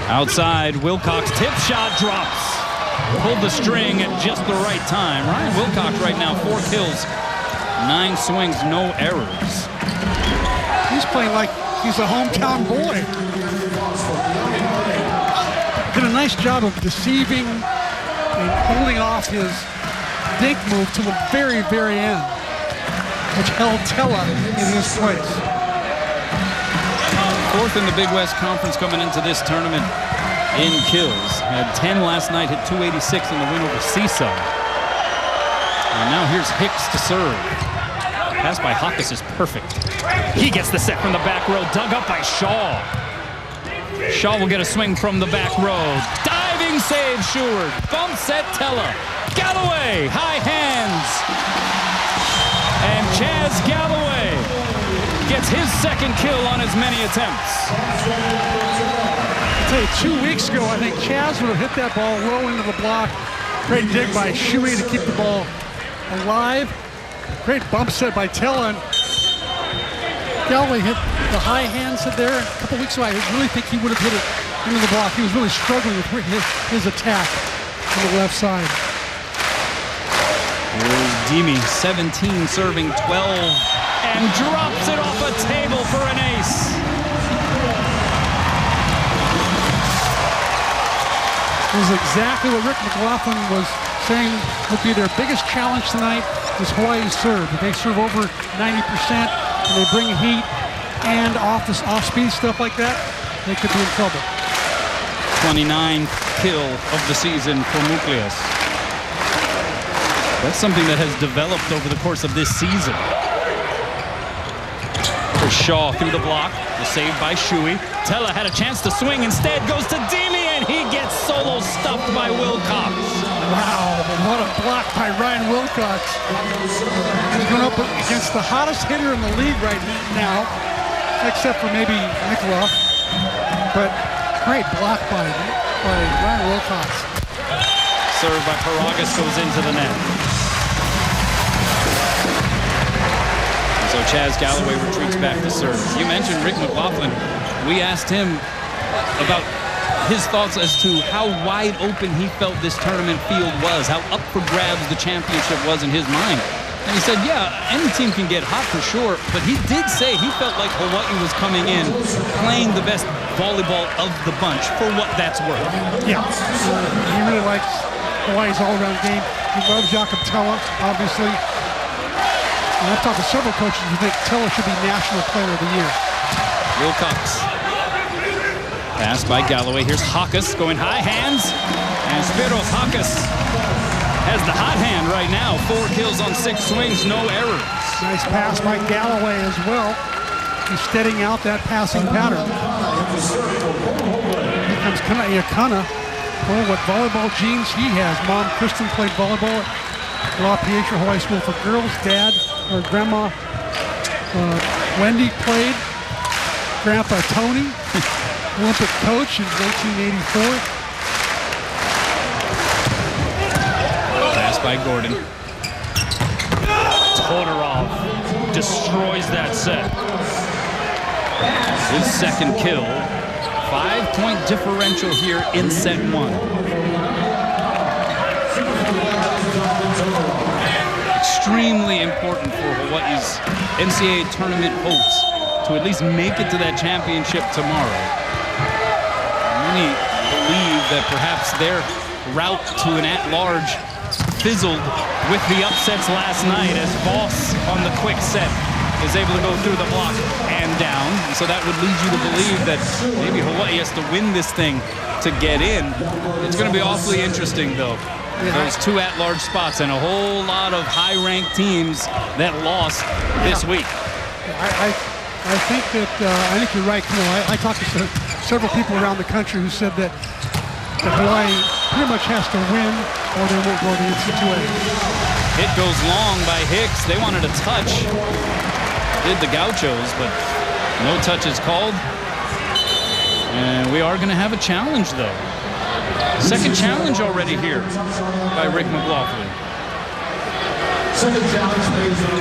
Outside, Wilcox, tip shot drops. Pulled the string at just the right time. Ryan Wilcox right now, 4 kills, 9 swings, no errors.
He's playing like he's a hometown boy. Did a nice job of deceiving and holding off his dink move to the very, very end, which held Tella in his place.
4th in the Big West Conference coming into this tournament in kills. Had 10 last night, hit 286 in the win over Seaside. And now here's Hicks to serve. Pass by Hakas is perfect. He gets the set from the back row, dug up by Shaw. Shaw will get a swing from the back row. Diving save, Sheward. Bump set, Tella. Galloway, high hands. And Chaz Galloway gets his 2nd kill on as many attempts.
I'll tell you, 2 weeks ago, I think Chaz would have hit that ball well into the block. Great dig by Shuey to keep the ball alive. Great bump set by Tella. Galloway hit the high hand set there a couple weeks ago. I really think he would have hit it into the block. He was really struggling with his attack on the left side.
Here's Demi, 17 serving 12, and drops it off a table for an ace.
It was exactly what Rick McLaughlin was saying would be their biggest challenge tonight is Hawaii's serve. If they serve over 90%, and they bring heat and off-speed stuff like that, they could be in trouble.
29th kill of the season for Muklius. That's something that has developed over the course of this season. For Shaw through the block, the save by Shuey. Tella had a chance to swing, instead goes to Demi, and he gets solo stuffed by Wilcox.
Wow, what a block by Ryan Wilcox. He's going up against the hottest hitter in the league right now, except for maybe Nicola. But great block by Ryan Wilcox.
Serve by Paragas goes into the net. So Chaz Galloway retreats back to serve. You mentioned Rick McLaughlin. We asked him about his thoughts as to how wide open he felt this tournament field was, how up for grabs the championship was in his mind. And he said, yeah, any team can get hot for sure, but he did say he felt like Hawaii was coming in playing the best volleyball of the bunch, for what that's worth.
Yeah, he really likes Hawaii's all-around game. He loves Jakob Tella, obviously. And I've talked to several coaches who think Tella should be National Player of the Year.
Wilcox. Pass by Galloway. Here's Hawkes going high hands. And Spiros Hawkes has the hot hand right now. 4 kills on 6 swings, no errors.
Nice pass by Galloway as well. He's steadying out that passing pattern. Here comes Kana Iakana. Oh, what volleyball genes he has. Mom, Kristen, played volleyball at La Pietra Hawaii School for Girls. Dad, or Grandma, Wendy played. Grandpa Tony, Olympic coach in 1984.
Pass by Gordon. Todorov destroys that set. His second kill. 5-point differential here in set 1. Extremely important for Hawaii's NCAA tournament hopes to at least make it to that championship tomorrow. Many believe that perhaps their route to an at-large fizzled with the upsets last night, as Voss on the quick set is able to go through the block and down. So that would lead you to believe that maybe Hawaii has to win this thing to get in. It's going to be awfully interesting, though. Those 2 at-large spots and a whole lot of high-ranked teams that lost this week.
I think you're right, Camille. I talked to several people around the country who said that Hawaii pretty much has to win or they won't go to the NCAA.
Hit goes long by Hicks. They wanted a touch. Did the Gauchos, but no touch is called. And we are going to have a challenge, though. Second challenge already here by Rick McLaughlin.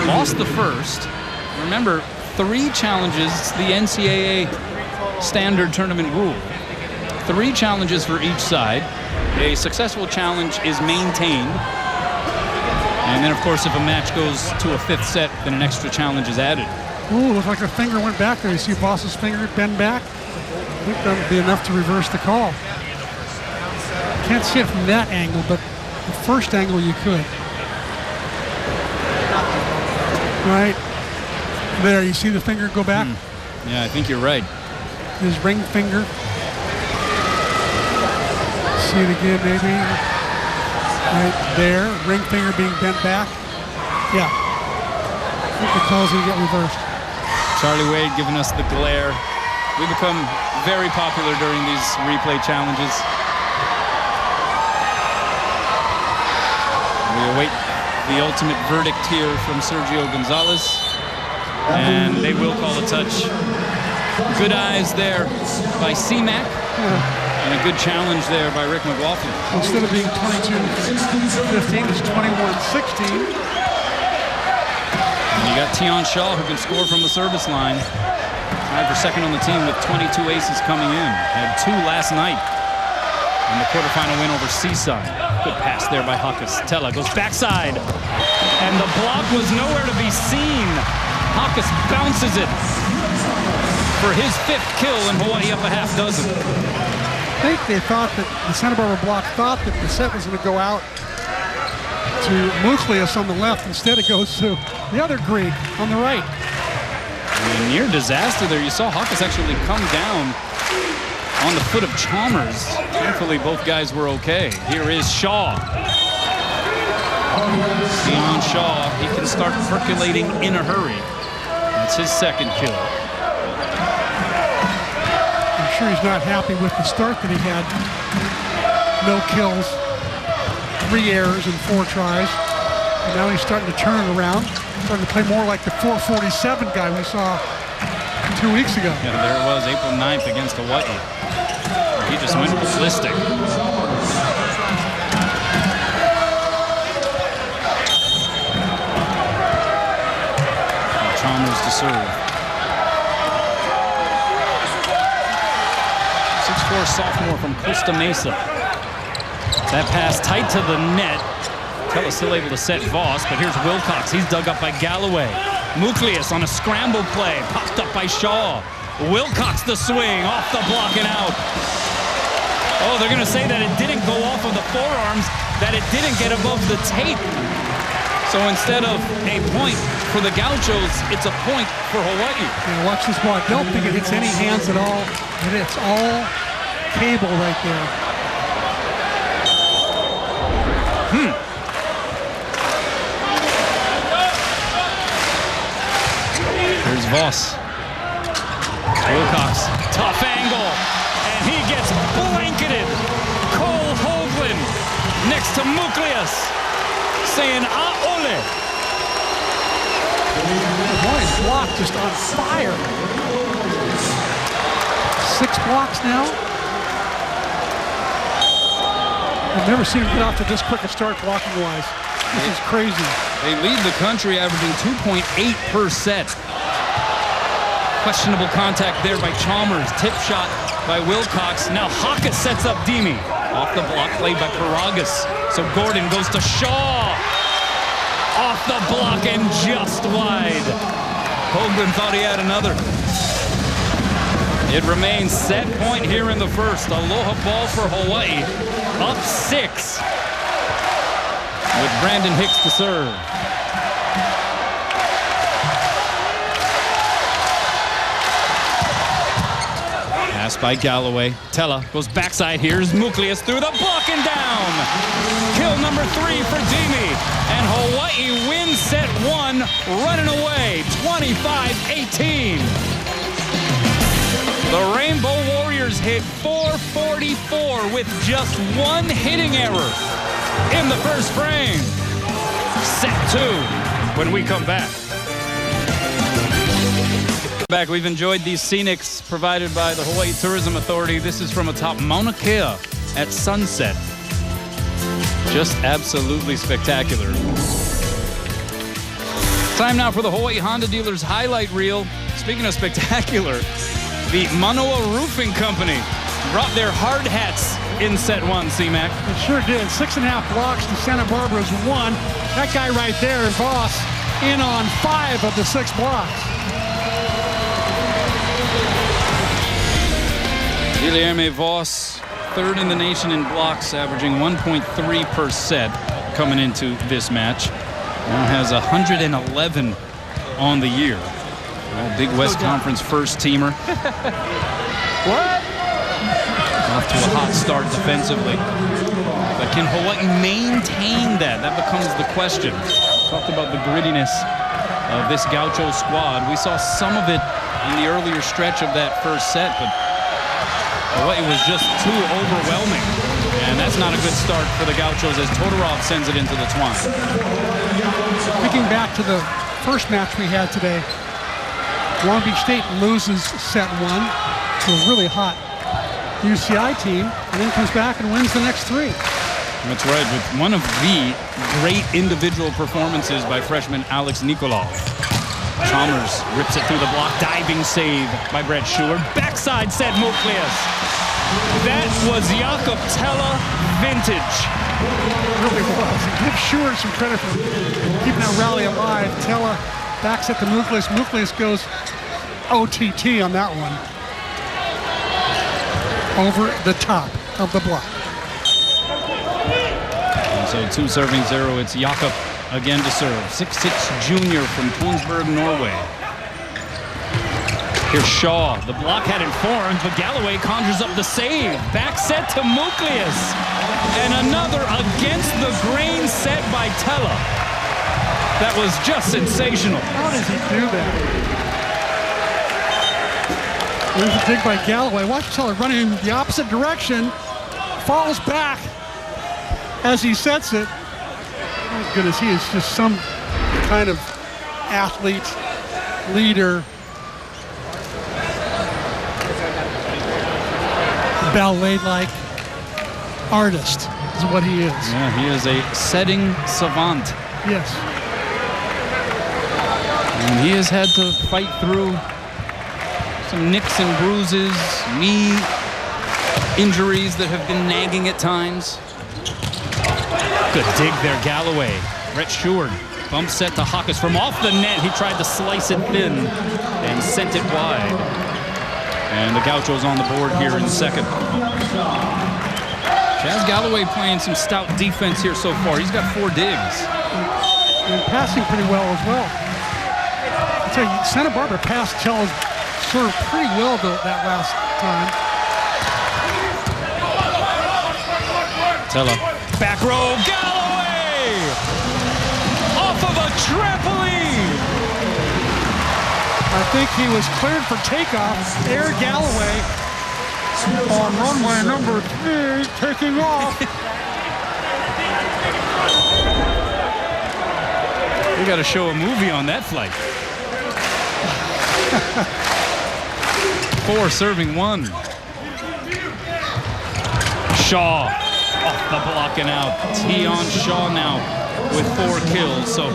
Lost the first. Remember, 3 challenges, the NCAA standard tournament rule. 3 challenges for each side. A successful challenge is maintained. And then, of course, if a match goes to a 5th set, then an extra challenge is added.
Ooh, looks like a finger went back there. You see Boss's finger bend back? I think that would be enough to reverse the call. Can't see it from that angle, but the first angle you could. Right. There, you see the finger go back?
Yeah, I think you're right.
His ring finger. See it again, maybe. Right there, ring finger being bent back. Yeah. I think the call's gonna get reversed.
Charlie Wade giving us the glare. We become very popular during these replay challenges. We await the ultimate verdict here from Sergio Gonzalez. And they will call a touch. Good eyes there by C-Mac. And a good challenge there by Rick McLaughlin.
Instead of being 22-15, it's 21-16.
And you got Tion Shaw, who can score from the service line. Tied for second on the team with 22 aces coming in. Had 2 last night in the quarterfinal win over Seaside. Good pass there by Hawkes. Tella goes backside. And the block was nowhere to be seen. Hawkes bounces it for his 5th kill, and Hawaii up a half dozen.
I think they thought that the Santa Barbara block thought that the set was going to go out to Mucleus on the left. Instead, it goes to the other Greek on the right.
A near disaster there. You saw Hawkes actually come down on the foot of Chalmers. Thankfully, both guys were okay. Here is Shaw. Deion Shaw, he can start percolating in a hurry. That's his second kill.
I'm sure he's not happy with the start that he had. No kills, 3 errors and 4 tries. And now he's starting to turn it around. Starting to play more like the 447 guy we saw 2 weeks ago.
Yeah, there it was, April 9th against Hawaii. He just went ballistic. Chalmers to serve. 6'4" sophomore from Costa Mesa. That pass tight to the net. Tella still able to set Voss, but here's Wilcox. He's dug up by Galloway. Mucleus on a scramble play, popped up by Shaw. Wilcox the swing, off the block and out. Oh, they're gonna say that it didn't go off of the forearms, that it didn't get above the tape. So instead of a point for the Gauchos, it's a point for Hawaii.
Yeah, watch this ball. I don't think it hits any hands at all. It's all cable right there.
Here's Voss. Wilcox, tough angle, and he gets blanketed. Cole Hoagland next to Mucleus, saying "Aole."
Boy's block just on fire. 6 blocks now. I've never seen him get off to this quick a start blocking-wise. This is crazy.
They lead the country, averaging 2.8 per set. Questionable contact there by Chalmers. Tip shot by Wilcox. Now Haka sets up Dimi. Off the block, played by Paragas. So Gordon goes to Shaw. Off the block and just wide. Hoagland thought he had another. It remains set point here in the first. Aloha ball for Hawaii. Up 6. With Brandon Hicks to serve. Pass by Galloway. Tella goes backside. Here's Mucleus through the block and down. Kill number 3 for Dimi. And Hawaii wins set 1, running away 25-18. The Rainbow Warriors hit 444 with just 1 hitting error in the first frame. Set 2 when we come back. Back, we've enjoyed these scenics provided by the Hawaii Tourism Authority. This is from atop Mauna Kea at sunset. Just absolutely spectacular. Time now for the Hawaii Honda Dealers highlight reel. Speaking of spectacular, the Manoa Roofing Company brought their hard hats in set 1, C-Mac.
It sure did. 6.5 blocks to Santa Barbara's 1. That guy right there, Voss, in on 5 of the 6 blocks.
Guilherme Voss, 3rd in the nation in blocks, averaging 1.3 per set coming into this match. Now has 111 on the year. Well, Big West Conference first teamer.
What?
Off to a hot start defensively. But can Hawaii maintain that? That becomes the question. Talked about the grittiness of this Gaucho squad. We saw some of it in the earlier stretch of that first set, but Hawaii was just too overwhelming. And that's not a good start for the Gauchos as Todorov sends it into the twine.
Thinking back to the first match we had today, Long Beach State loses set 1 to a really hot UCI team, and then comes back and wins the next 3.
That's right, with one of the great individual performances by freshman Alex Nikolov. Chalmers rips it through the block, diving save by Brett Schuer. Backside set Mucleus. That was Jakob Tella vintage.
It really was. Give Schuer some credit for keeping that rally alive. Tella backs at the Mucleus. Mucleus goes OTT on that one. Over the top of the block.
And so 2 serving 0. It's Jakob again to serve. 6'6" junior from Tonsberg, Norway. Here's Shaw. The block hadn't formed, but Galloway conjures up the save. Back set to Muklius. And another against the grain set by Tella. That was just sensational.
How does he do that? There's a dig by Galloway. Watch Tella running in the opposite direction. Falls back as he sets it. Oh, goodness, he is just some kind of athlete, leader, ballet-like artist is what he is.
Yeah, he is a setting savant.
Yes.
And he has had to fight through some nicks and bruises, knee injuries that have been nagging at times. Good dig there, Galloway. Brett Sheward, bump set to Hawkins from off the net. He tried to slice it thin and sent it wide. And the Gauchos on the board here in the second. Chaz Galloway playing some stout defense here so far. He's got 4 digs.
And passing pretty well as well. I tell you, Santa Barbara passed Tella's serve pretty well that last time.
Tella, back row, Galloway! Off of a trampoline!
I think he was cleared for takeoff. Air Galloway on runway number 3, taking off.
We got to show a movie on that flight. 4 serving 1. Shaw off the block and out. Tion Shaw now with 4 kills. So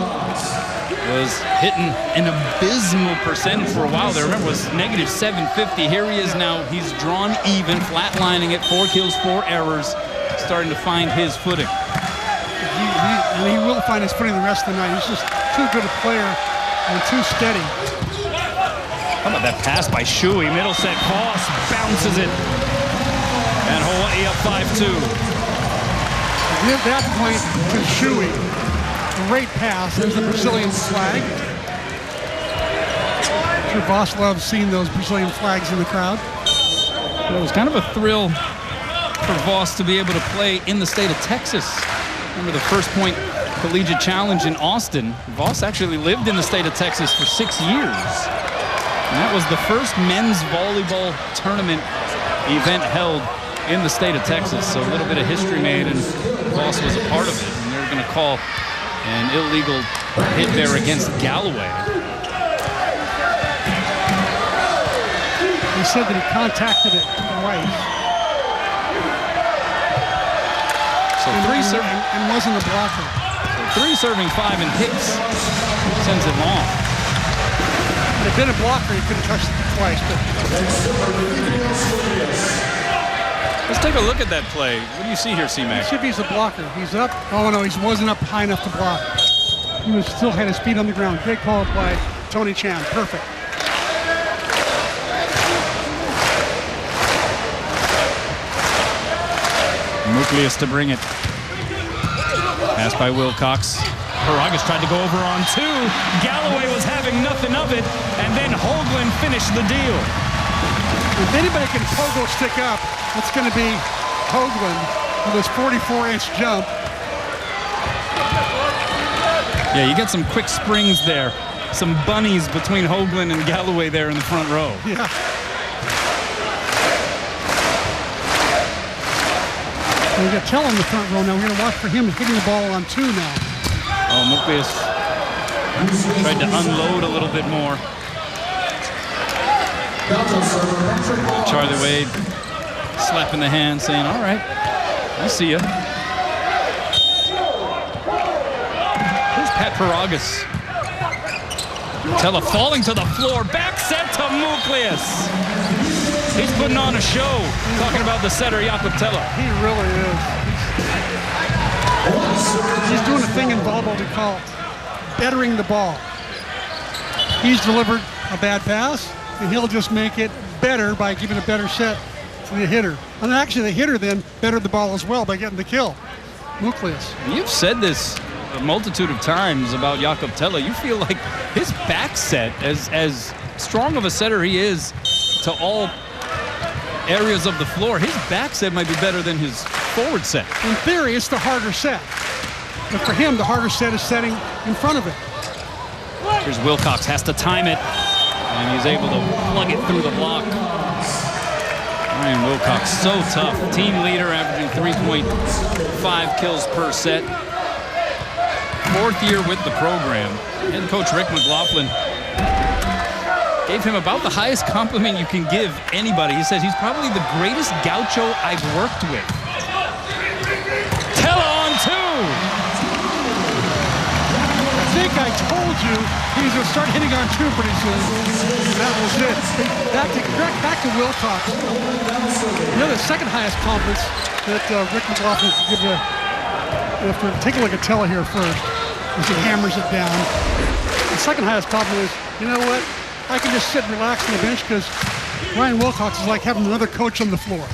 was hitting an abysmal percent for a while there. Remember, it was negative 750. Here he is now. He's drawn even, flatlining it. 4 kills, 4 errors. Starting to find his footing.
He will find his footing the rest of the night. He's just too good a player and too steady.
How about that pass by Shuey? Middle set, Voss bounces it. And Hawaii up 5-2.
Give that point to Shuey. Great pass. There's the Brazilian flag. I'm sure Voss loves seeing those Brazilian flags in the crowd.
But it was kind of a thrill for Voss to be able to play in the state of Texas. Remember the First Point Collegiate Challenge in Austin? Voss actually lived in the state of Texas for 6 years. And that was the first men's volleyball tournament event held in the state of Texas. So a little bit of history made, and Voss was a part of it. And they're going to call an illegal hit there against Galloway.
He said that he contacted it twice.
So
and wasn't a blocker.
So 3 serving 5, and Hicks sends it long.
If it had been a blocker, he could have touched it twice. But
let's take a look at that play. What do you see here, C-Mac?
Mississippi's a blocker. He's up. Oh, no, he wasn't up high enough to block. He was still had his feet on the ground. Great call by Tony Chan. Perfect.
Muklius to bring it. Pass by Wilcox. Paragas tried to go over on 2. Galloway was having nothing of it, and then Hoagland finished the deal.
If anybody can pogo stick up, it's going to be Hoagland with his 44-inch jump.
Yeah, you get some quick springs there. Some bunnies between Hoagland and Galloway there in the front row.
Yeah. We got Tell in the front row now. We're going to watch for him hitting the ball on 2 now.
Oh, Muklius tried to unload a little bit more. Charlie Wade slapping the hand, saying, all right, I see ya. Here's Pat Paragas. Tella falling to the floor. Back set to Muklius. He's putting on a show, talking about the setter, Jakob Tella.
He really is. He's doing a thing in volleyball we call bettering the ball. He's delivered a bad pass, and he'll just make it better by giving a better set to the hitter. And actually, the hitter then bettered the ball as well by getting the kill. Muklius.
You've said this a multitude of times about Jakob Tella. You feel like his back set, as strong of a setter he is to all areas of the floor, his back set might be better than his forward set.
In theory, it's the harder set. But for him, the harder set is setting in front of it.
Here's Wilcox, has to time it, and he's able to plug it through the block. Ryan Wilcox, so tough. Team leader, averaging 3.5 kills per set. 4th year with the program. Head coach Rick McLaughlin gave him about the highest compliment you can give anybody. He says he's probably the greatest gaucho I've worked with. Tella on 2!
I think I told you he was going to start hitting on 2 pretty soon. That was it. Back to Wilcox. You know, the second highest compliments that Rick McLaughlin could give you. Take a look at Tella here first, as he hammers it down. The second highest compliment is, you know what? I can just sit and relax on the bench because Ryan Wilcox is like having another coach on the floor.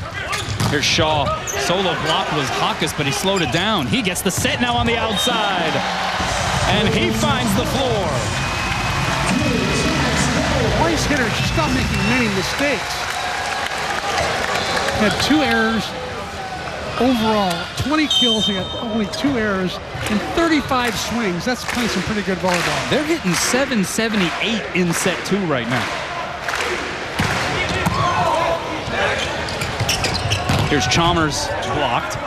Here's Shaw. Solo block was Hawkes, but he slowed it down. He gets the set now on the outside. And he finds the floor.
Weiss hitter just not making many mistakes. Had 2 errors overall. 20 kills, he had only 2 errors and 35 swings. That's playing some pretty good volleyball.
They're hitting 778 in set 2 right now. Here's Chalmers, blocked.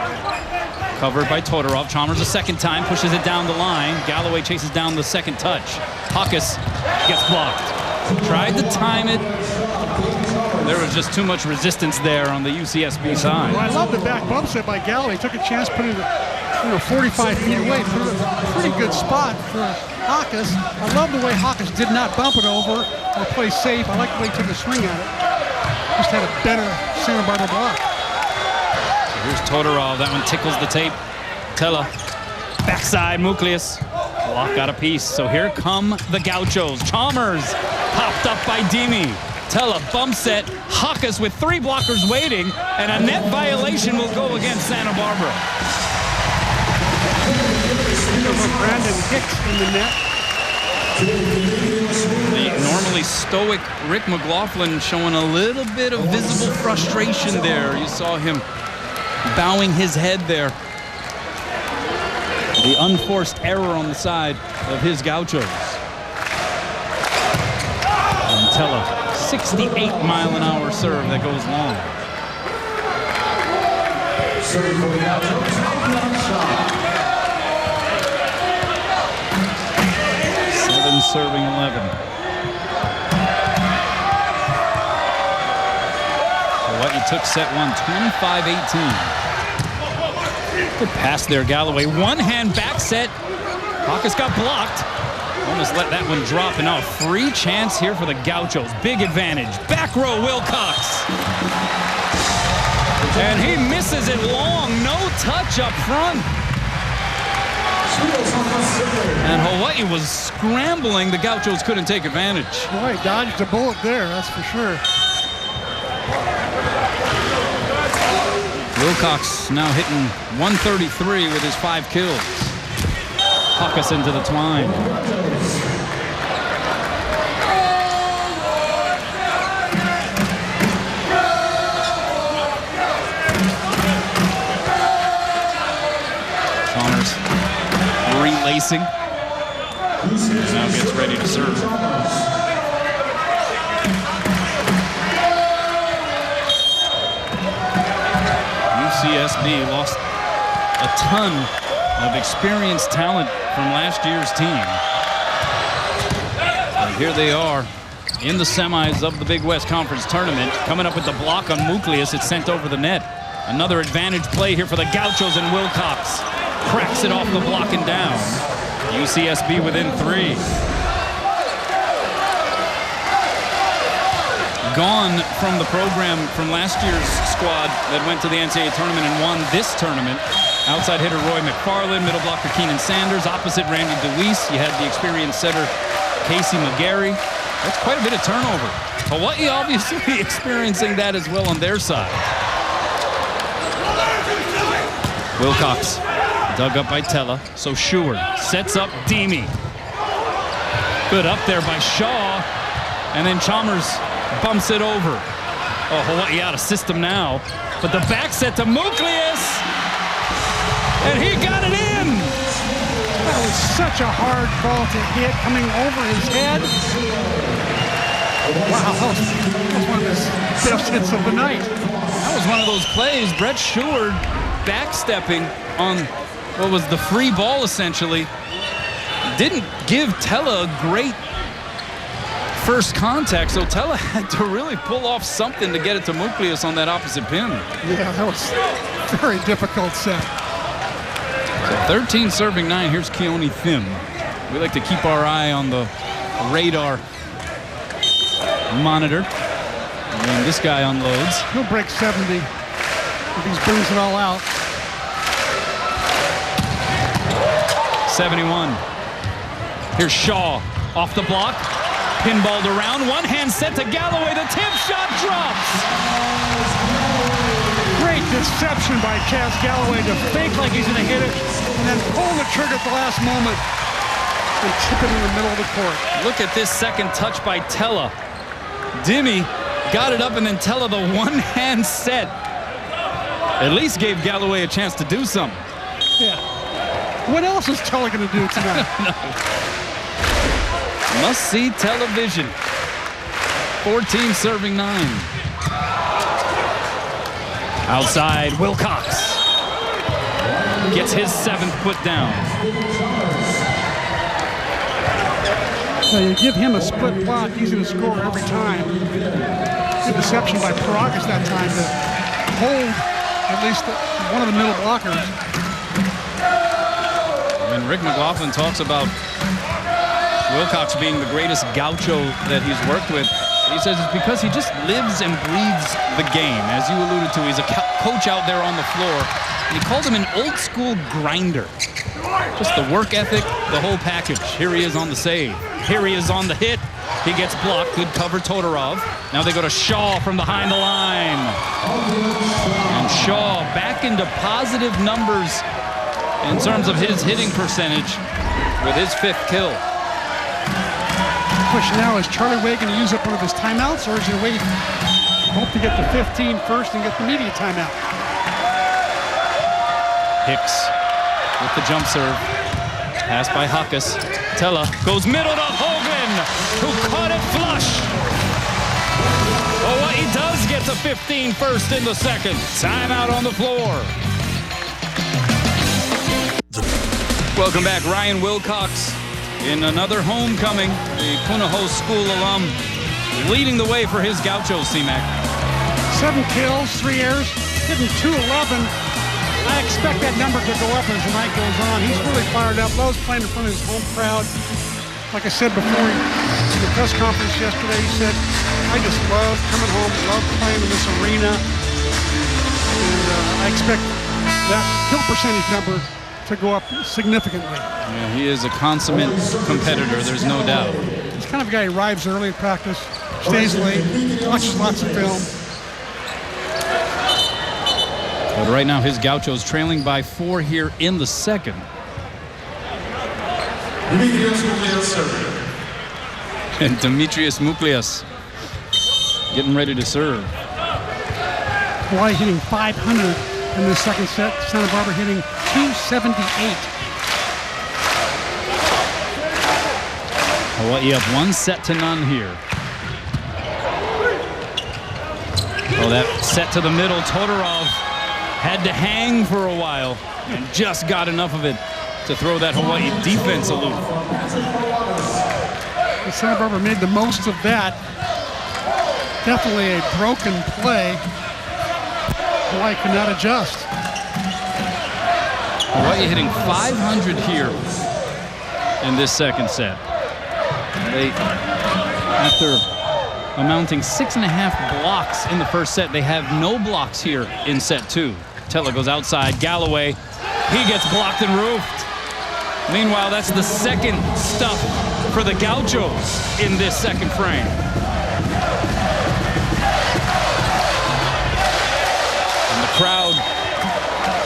Covered by Todorov. Chalmers a second time, pushes it down the line. Galloway chases down the second touch. Hawkes gets blocked. Tried to time it. There was just too much resistance there on the UCSB side.
Well, I love the back bump set by Galloway. Took a chance, put it 45 feet away. Put it a pretty good spot for Hawkes. I love the way Hawkes did not bump it over or play safe. I like the way he took a swing at it. Just had a better Santa Barbara block.
Here's Todorov. That one tickles the tape. Tella. Backside, Muklius. Block got a piece. So here come the Gauchos. Chalmers popped up by Dimi. Tella bump set. Hawkes with 3 blockers waiting. And a net violation will go against Santa Barbara.
Brandon Hicks in the net.
The normally stoic Rick McLaughlin showing a little bit of visible frustration there. You saw him bowing his head there. The unforced error on the side of his Gauchos. And Tella, 68-mile-an-hour serve that goes long. Seven serving 11. Hawaii took set 1, 25-18. Good pass there, Galloway. One-hand back set. Hawkes got blocked. Almost let that one drop, and now a free chance here for the Gauchos. Big advantage. Back row, Wilcox. And he misses it long. No touch up front. And Hawaii was scrambling. The Gauchos couldn't take advantage.
Boy, dodged a bullet there, that's for sure.
Wilcox now hitting 133 with his 5 kills. Hawkes into the twine. Chalmers relacing. And now gets ready to serve. UCSB lost a ton of experienced talent from last year's team. And here they are in the semis of the Big West Conference Tournament. Coming up with the block on Muklius. It's sent over the net. Another advantage play here for the Gauchos, and Wilcox cracks it off the block and down. UCSB within 3. Gone from the program from last year's squad that went to the NCAA tournament and won this tournament. Outside hitter Roy McFarland, middle blocker Keenan Sanders, opposite Randy DeWeese. You had the experienced setter Casey McGarry. That's quite a bit of turnover. Hawaii obviously experiencing that as well on their side. Wilcox dug up by Tella, so Schuer sets up Dimi. Good up there by Shaw. And then Chalmers bumps it over. Oh, Hawaii out of system now. But the back set to Muklias. And he got it in.
That was such a hard ball to hit, coming over his head. Wow, that was one of his best hits of the night.
That was one of those plays. Brett Sheward backstepping on what was the free ball, essentially. Didn't give Tella a great first contact, so Tella had to really pull off something to get it to Muklias on that opposite pin.
Yeah, that was a very difficult set.
So 13 serving 9. Here's Keone Thim. We like to keep our eye on the radar monitor. And then this guy unloads.
He'll break 70 if he brings it all out.
71. Here's Shaw off the block. Pinballed around. One hand set to Galloway. The tip shot drops.
Great deception by Chaz Galloway to fake like he's going to hit it and then pull the trigger at the last moment and tip it in the middle of the court.
Look at this second touch by Tella. Dimmy got it up, and then Tella, the one-hand set, at least gave Galloway a chance to do something.
Yeah. What else is Tella going to do tonight?
Must-see television. 14 serving 9. Outside, Wilcox gets his 7th put down.
So you give him a split block, he's going to score every time. Good deception by Paragas that time to hold at least one of the middle blockers.
And Rick McLaughlin talks about Wilcox being the greatest gaucho that he's worked with. He says it's because he just lives and breathes the game. As you alluded to, he's a coach out there on the floor. And he called him an old school grinder. Just the work ethic, the whole package. Here he is on the save. Here he is on the hit. He gets blocked. Good cover, Todorov. Now they go to Shaw from behind the line. And Shaw back into positive numbers in terms of his hitting percentage with his 5th kill.
The question now is Charlie Way going to use up one of his timeouts, or is he going to wait, hope to get to 15 first and get the media timeout? Hicks
with the jump serve. Pass by Huckus. Tella goes middle to Hogan, who caught it flush. Hawaii does get to 15 first in the second. Timeout on the floor. Welcome back, Ryan Wilcox in another homecoming. The Punahou School alum leading the way for his gauchos, C-Mac.
7 kills, 3 errors, hitting .211. I expect that number to go up as the night goes on. He's really fired up. Lowe's playing in front of his home crowd. Like I said before in the press conference yesterday, he said, I just love coming home, love playing in this arena. And I expect that kill percentage number to go up significantly.
Yeah, he is a consummate competitor, there's no doubt.
He's kind of a guy who arrives early in practice, stays late, watches lots of film.
But right now his gauchos trailing by 4 here in the second. And Demetrius Muklias getting ready to serve.
Hawaii hitting 500 in the second set. Santa Barbara hitting 278.
Hawaii up 1-0 here. Oh, that set to the middle. Todorov had to hang for a while and just got enough of it to throw that Hawaii defense aloof.
Santa Barbara made the most of that. Definitely a broken play. Hawaii could not adjust.
Hawaii hitting 500 here in this second set. They, after amounting 6.5 blocks in the first set, they have no blocks here in set 2. Tella goes outside. Galloway, he gets blocked and roofed. Meanwhile, that's the second stuff for the Gauchos in this second frame. And the crowd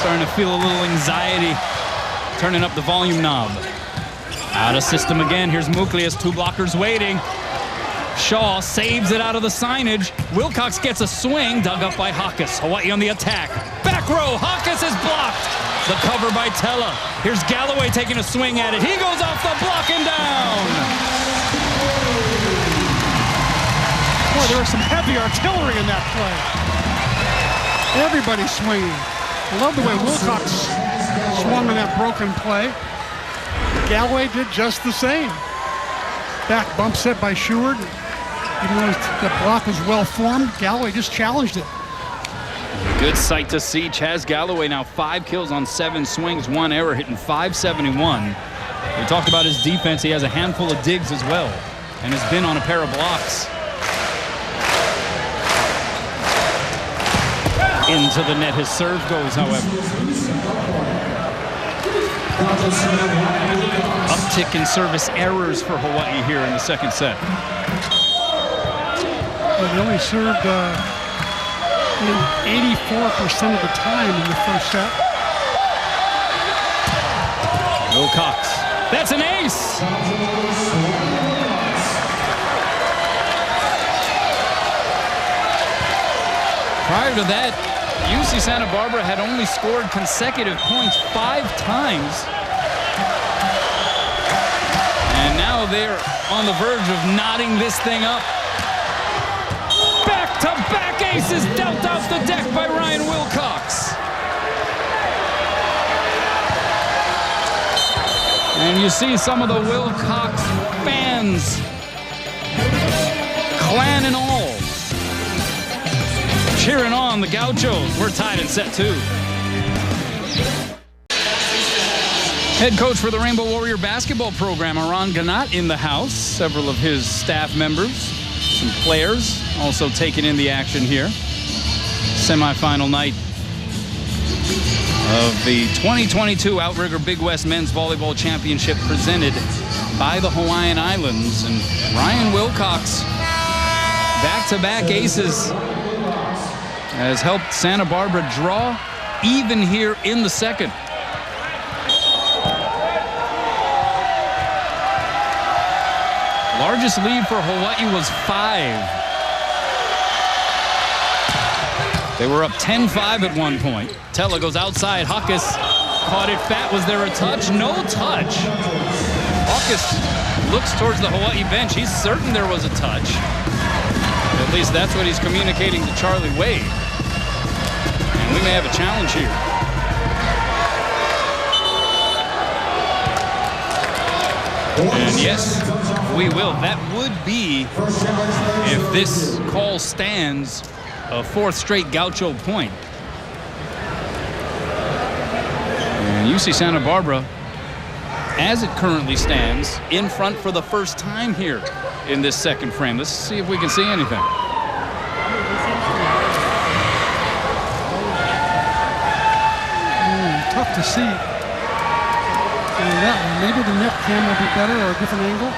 starting to feel a little anxiety, turning up the volume knob. Out of system again. Here's Muklias, 2 blockers waiting. Shaw saves it out of the signage. Wilcox gets a swing, dug up by Hawkes. Hawaii on the attack. Back row, Hawkes is blocked. The cover by Tella. Here's Galloway taking a swing at it. He goes off the block and down.
Boy, there was some heavy artillery in that play. Everybody swinging. I love the way Wilcox swung in that broken play. Galloway did just the same. Back bump set by Seward. Even though the block was well formed, Galloway just challenged it.
Good sight to see. Chaz Galloway now 5 kills on 7 swings, 1 error, hitting .571. We talked about his defense. He has a handful of digs as well and has been on a pair of blocks. Into the net, his serve goes, however. Uptick in service errors for Hawaii here in the second set.
Well, they only served 84% of the time in the first set.
Wilcox, that's an ace! Prior to that, UC Santa Barbara had only scored consecutive points 5 times. And now they're on the verge of knotting this thing up. Back-to-back aces dealt out the deck by Ryan Wilcox. And you see some of the Wilcox fans, clan and all, cheering on the Gauchos. We're tied in set 2. Head coach for the Rainbow Warrior basketball program, Aran Ganat, in the house. Several of his staff members, some players also taking in the action here. Semifinal night of the 2022 Outrigger Big West Men's Volleyball Championship presented by the Hawaiian Islands. And Ryan Wilcox, back-to-back aces, has helped Santa Barbara draw even here in the second. Largest lead for Hawaii was 5. They were up 10-5 at one point. Tella goes outside. Hawkes caught it fat. Was there a touch? No touch. Hawkes looks towards the Hawaii bench. He's certain there was a touch. At least that's what he's communicating to Charlie Wade. And we may have a challenge here. And yes, we will. That would be, if this call stands, a 4th straight Gaucho point. And UC Santa Barbara, as it currently stands, in front for the first time here in this second frame. Let's see if we can see anything.
Tough to see. That one. Maybe the net cam will be better or a different angle.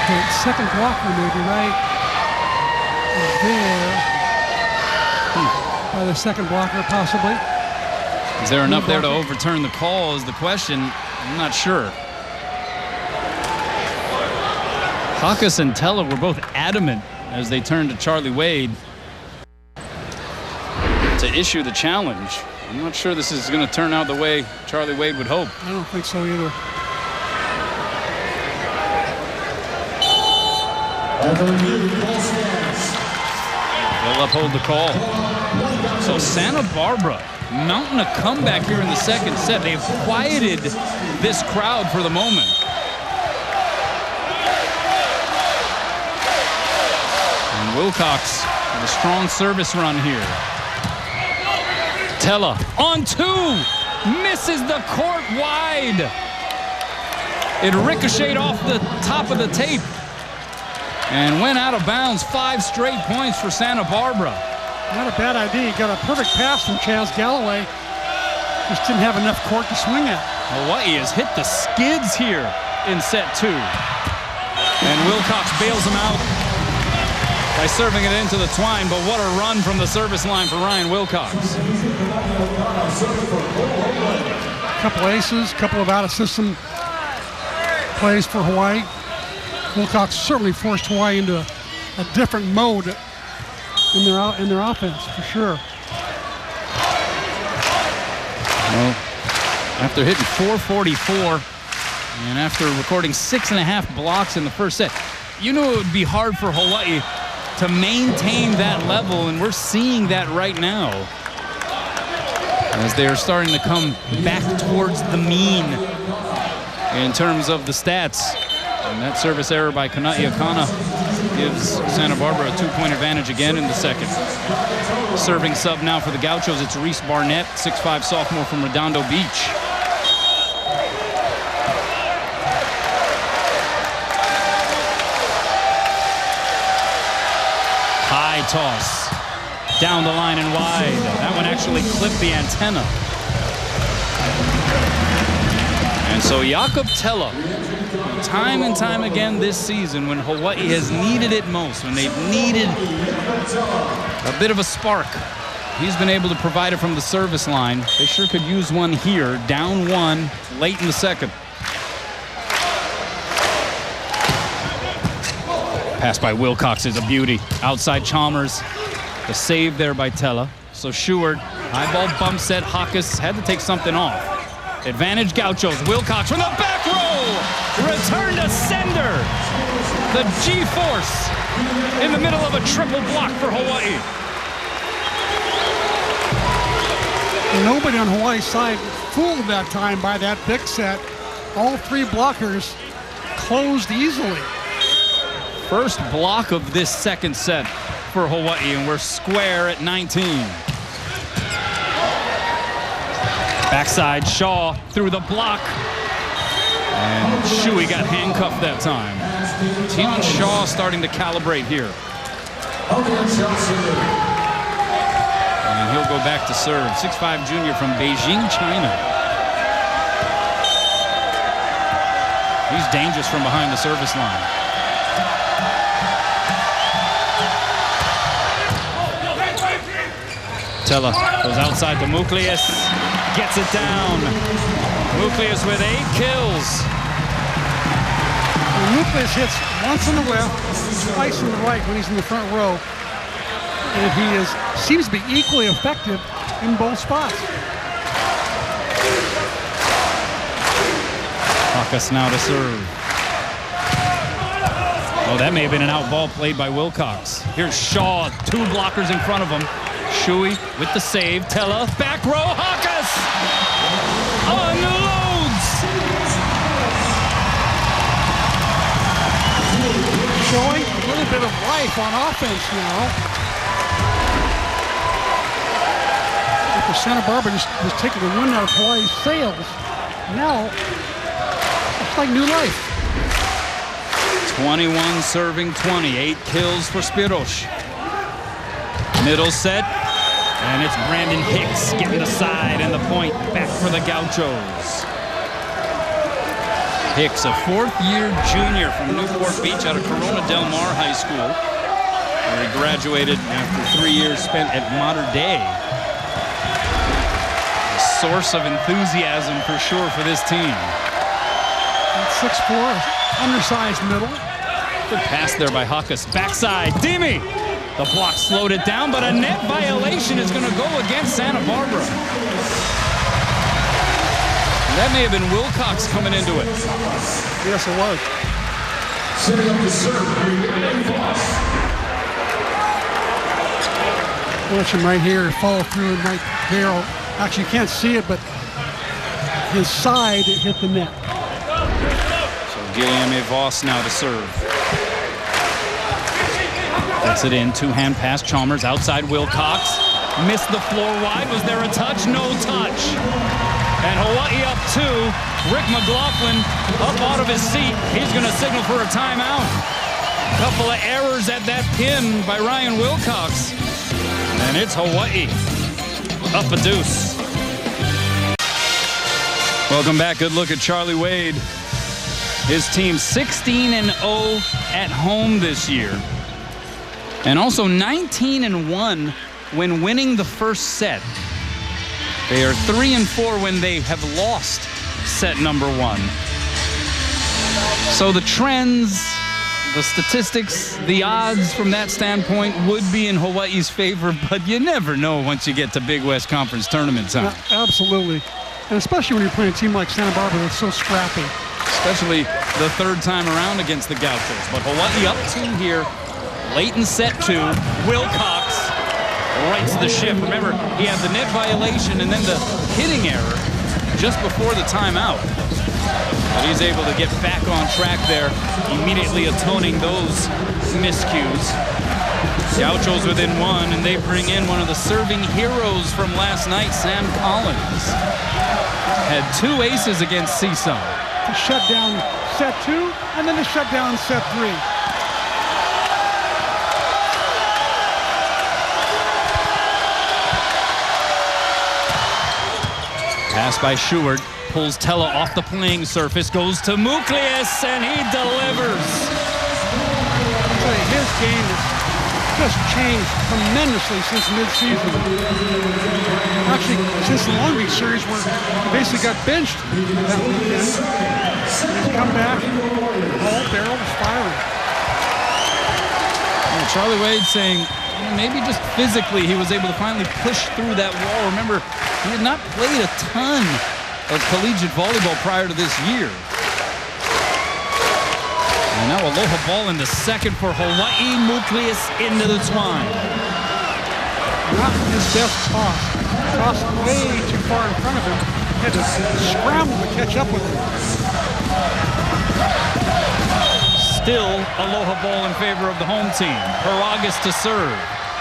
The second blocker maybe right there. By the second blocker possibly.
Is there enough there to overturn the call is the question. I'm not sure. Hawkes and Tella were both adamant as they turned to Charlie Wade to issue the challenge. I'm not sure this is going to turn out the way Charlie Wade would hope.
I don't think so either.
They'll uphold the call. So Santa Barbara mounting a comeback here in the second set. They've quieted this crowd for the moment. And Wilcox with a strong service run here. Tella on 2, misses the court wide. It ricocheted off the top of the tape and went out of bounds. 5 straight points for Santa Barbara.
Not a bad idea. He got a perfect pass from Chaz Galloway. Just didn't have enough court to swing at.
Hawaii has hit the skids here in set 2. And Wilcox bails him out. by serving it into the twine, but what a run from the service line for Ryan Wilcox.
Couple aces, couple of out-of-system plays for Hawaii. Wilcox certainly forced Hawaii into a different mode in their offense, for sure.
Well, after hitting 444 and after recording 6.5 blocks in the first set, you knew it would be hard for Hawaii to maintain that level, and we're seeing that right now as they are starting to come back towards the mean in terms of the stats. And that service error by Kana'i Akana gives Santa Barbara a 2-point advantage again in the second. Serving sub now for the Gauchos, it's Reese Barnett, 6'5" sophomore from Redondo Beach. High toss, down the line and wide. That one actually clipped the antenna. And so Jakob Tella, time and time again this season, when Hawaii has needed it most, when they've needed a bit of a spark, he's been able to provide it from the service line. They sure could use one here, down one, late in the second. Pass by Wilcox is a beauty. Outside Chalmers. The save there by Tella. So Schuart, high ball bump set. Hawkes had to take something off. Advantage Gauchos. Wilcox from the back row. Return to sender. The G-force in the middle of a triple block for Hawaii.
Nobody on Hawaii's side fooled that time by that big set. All three blockers closed easily.
First block of this second set for Hawaii, and we're square at 19. Backside, Shaw through the block. And Shui got handcuffed that time. Tion Shaw starting to calibrate here. And he'll go back to serve. 6'5" junior from Beijing, China. He's dangerous from behind the service line. Tella goes outside to Muklius, gets it down. Muklius with 8 kills.
Muklius hits once on the left, twice on the right when he's in the front row. And he seems to be equally effective in both spots.
Hawkes now to serve. Oh, that may have been an out ball played by Wilcox. Here's Shaw, 2 blockers in front of him. Shui with the save. Tella, back row, Hawkes unloads.
Showing a little bit of life on offense now. After Santa Barbara just taking the wind out of Hawaii's sails. Now, it's like new life.
21 serving 20, 8 kills for Spiros. Middle set, and it's Brandon Hicks getting the side and the point back for the Gauchos. Hicks, a 4th-year junior from Newport Beach out of Corona Del Mar High School, where he graduated after 3 years spent at Mater Dei. A source of enthusiasm for sure for this team.
6'4", undersized middle.
Good pass there by Hawkes. Backside, Dimi. The block slowed it down, but a net violation is going to go against Santa Barbara. And that may have been Wilcox coming into it.
Yes, it was.
Setting up the serve.
Watch him right here follow through and right there. Actually, you can't see it, but his side hit the net.
So Guillaume Voss now to serve. Gets it in, 2-hand pass, Chalmers outside Wilcox. Missed the floor wide, was there a touch? No touch. And Hawaii up 2, Rick McLaughlin up out of his seat. He's gonna signal for a timeout. Couple of errors at that pin by Ryan Wilcox. And it's Hawaii up a deuce. Welcome back, good look at Charlie Wade. His team 16-0 at home this year. And also 19-1 when winning the first set. They are 3-4 when they have lost set number 1. So the trends, the statistics, the odds from that standpoint would be in Hawaii's favor, but you never know once you get to Big West Conference tournament time.
Yeah, absolutely. And especially when you're playing a team like Santa Barbara that's so scrappy.
Especially the third time around against the Gauchos. But Hawaii up 2 here, late in set 2. Wilcox rights the ship. Remember, he had the net violation and then the hitting error just before the timeout. But he's able to get back on track there, immediately atoning those miscues. Gauchos within 1, and they bring in one of the serving heroes from last night, Sam Collins. Had 2 aces against CSUN.
To shut down set 2, and then to shut down set 3.
Pass by Sheward, pulls Tella off the playing surface, goes to Muklius, and he delivers.
His game has just changed tremendously since mid-season. Actually, since the Long Beach series where he basically got benched that weekend. He's come back, all barrel is firing.
Charlie Wade saying maybe just physically he was able to finally push through that wall. Remember, he had not played a ton of collegiate volleyball prior to this year. And now Aloha ball in the second for Hawaii. Muklius into the twine.
Not his best toss. Tossed way too far in front of him. Had to scramble to catch up with him.
Still Aloha ball in favor of the home team. Paragas to serve.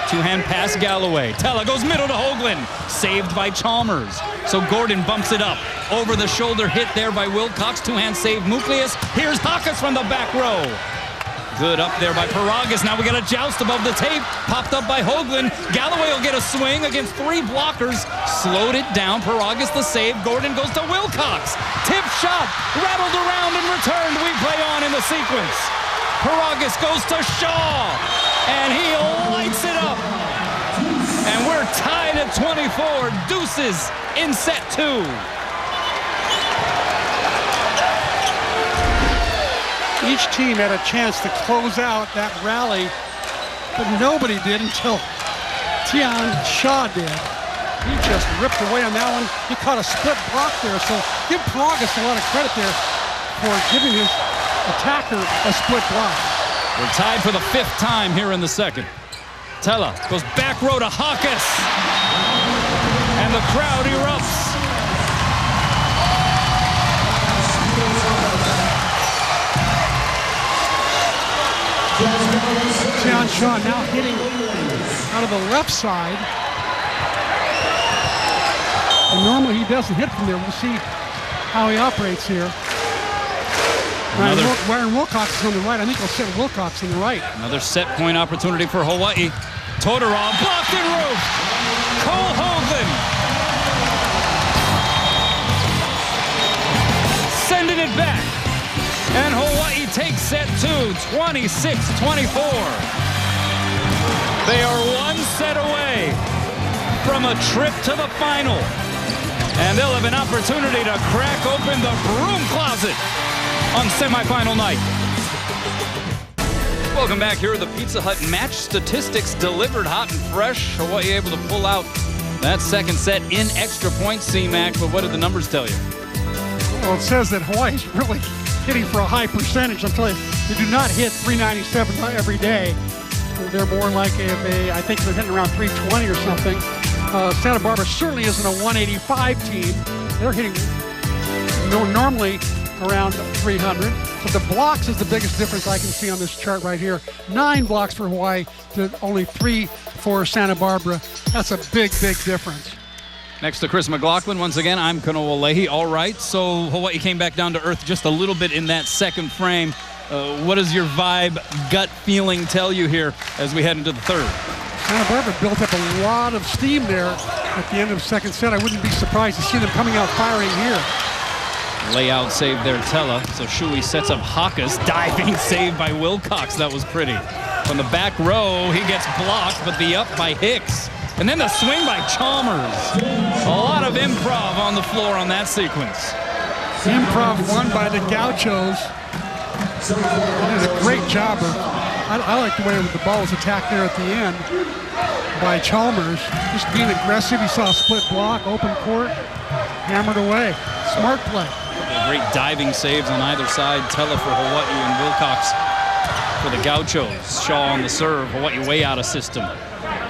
Two-hand pass Galloway. Tella goes middle to Hoagland. Saved by Chalmers. So Gordon bumps it up. Over the shoulder hit there by Wilcox. Two-hand save Muklius. Here's Hakas from the back row. Good up there by Paragas. Now we got a joust above the tape. Popped up by Hoagland. Galloway will get a swing against 3 blockers. Slowed it down. Paragas the save. Gordon goes to Wilcox. Tip shot. Rattled around and returned. We play on in the sequence. Paragas goes to Shaw. And he lights it up. And we're tied at 24. Deuces in set 2.
Each team had a chance to close out that rally, but nobody did until Tian Shaw did. He just ripped away on that one. He caught a split block there, so give Paragas a lot of credit there for giving his attacker a split block.
We're tied for the 5th time here in the second. Tella goes back row to Hakas. And the crowd erupts.
Tian Shaw now hitting out of the left side. And normally he doesn't hit from there. We'll see how he operates here. Ryan Wilcox is on the right. I think he'll set Wilcox on the right.
Another set point opportunity for Hawaii. Todorov blocked and roofed. Cole Hoagland sending it back. And Hawaii takes set 2, 26-24. They are 1 set away from a trip to the final. And they'll have an opportunity to crack open the broom closet on semifinal night. Welcome back here at the Pizza Hut. Match statistics delivered hot and fresh. Hawaii able to pull out that second set in extra points, C-Mac, but what did the numbers tell you?
Well, it says that Hawaii's really hitting for a high percentage. I'm telling you, they do not hit 397 every day. They're more like I think they're hitting around 320 or something. Santa Barbara certainly isn't a 185 team. They're hitting normally around 300. But the blocks is the biggest difference I can see on this chart right here. 9 blocks for Hawaii to only 3 for Santa Barbara. That's a big, big difference.
Next to Chris McLaughlin, once again, I'm Kanoa Leahy. All right, so Hawaii came back down to earth just a little bit in that second frame. What does your vibe, gut feeling tell you here as we head into the third?
Santa Barbara built up a lot of steam there at the end of the second set. I wouldn't be surprised to see them coming out firing here.
Layout save there, Tella. So Shui sets up Hakas. Diving save by Wilcox. That was pretty. From the back row, he gets blocked, but the up by Hicks. And then the swing by Chalmers. A lot of improv on the floor on that sequence.
Improv won by the Gauchos. They did a great job of, I like the way the ball was attacked there at the end by Chalmers. Just being aggressive. He saw a split block, open court, hammered away. Smart play.
Great diving saves on either side. Tella for Hawaii and Wilcox for the Gauchos. Shaw on the serve. Hawaii way out of system.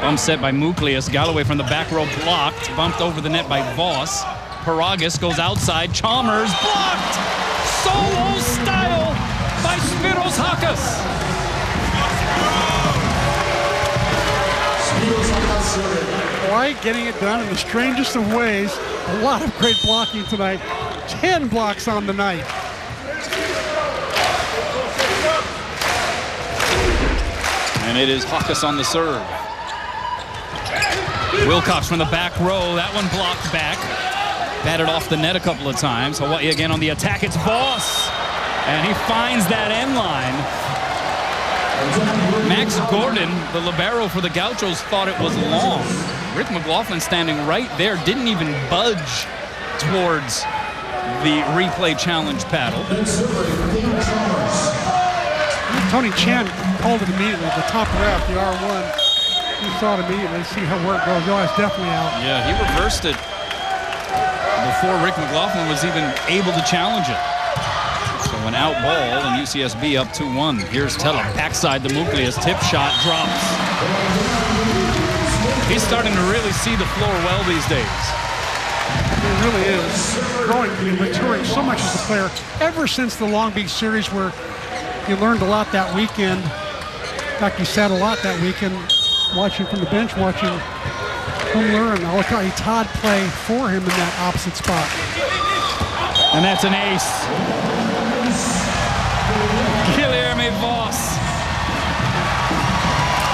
Bump set by Muklius. Galloway from the back row blocked. Bumped over the net by Voss. Paragas goes outside. Chalmers blocked. Solo style by Spiros Hakas.
Hawaii getting it done in the strangest of ways. A lot of great blocking tonight. 10 blocks on the night.
And it is Hakas on the serve. Wilcox from the back row. That one blocked back. Batted off the net a couple of times. Hawaii again on the attack. It's Voss. And he finds that end line. Max Gordon, the libero for the Gauchos, thought it was long. Rick McLaughlin standing right there, didn't even budge towards the replay challenge paddle.
Tony Chen called it immediately. The top ref, the R1, he saw it immediately. See where it goes. Oh, it's definitely out.
Yeah, he reversed it before Rick McLaughlin was even able to challenge it. So an out ball and UCSB up 2-1. Here's Tella, backside the Muklius, tip shot, drops. He's starting to really see the floor well these days.
He really is. Growing, maturing so much as a player. Ever since the Long Beach series where he learned a lot that weekend. In fact, he sat a lot that weekend watching from the bench, watching him learn. I look how Todd play for him in that opposite spot.
And that's an ace. Guilherme Voss.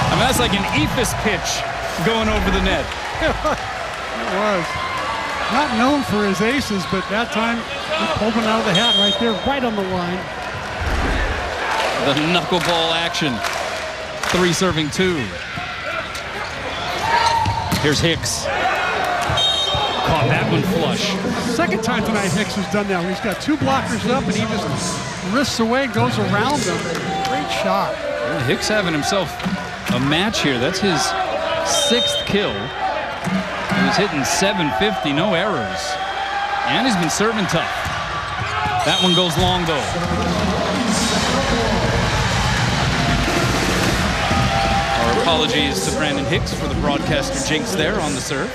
I mean, that's like an Ephus pitch going over the net.
It was. Not known for his aces, but that time he pulled one out of the hat right there, right on the line.
The knuckleball action. 3 serving 2. Here's Hicks. Caught that one flush.
Second time tonight Hicks has done that. He's got 2 blockers up and he just wrists away and goes around them. Great shot.
Well, Hicks having himself a match here. That's his 6th kill. He's hitting .750, no errors. And he's been serving tough. That one goes long though. Our apologies to Brandon Hicks for the broadcaster jinx there on the serve.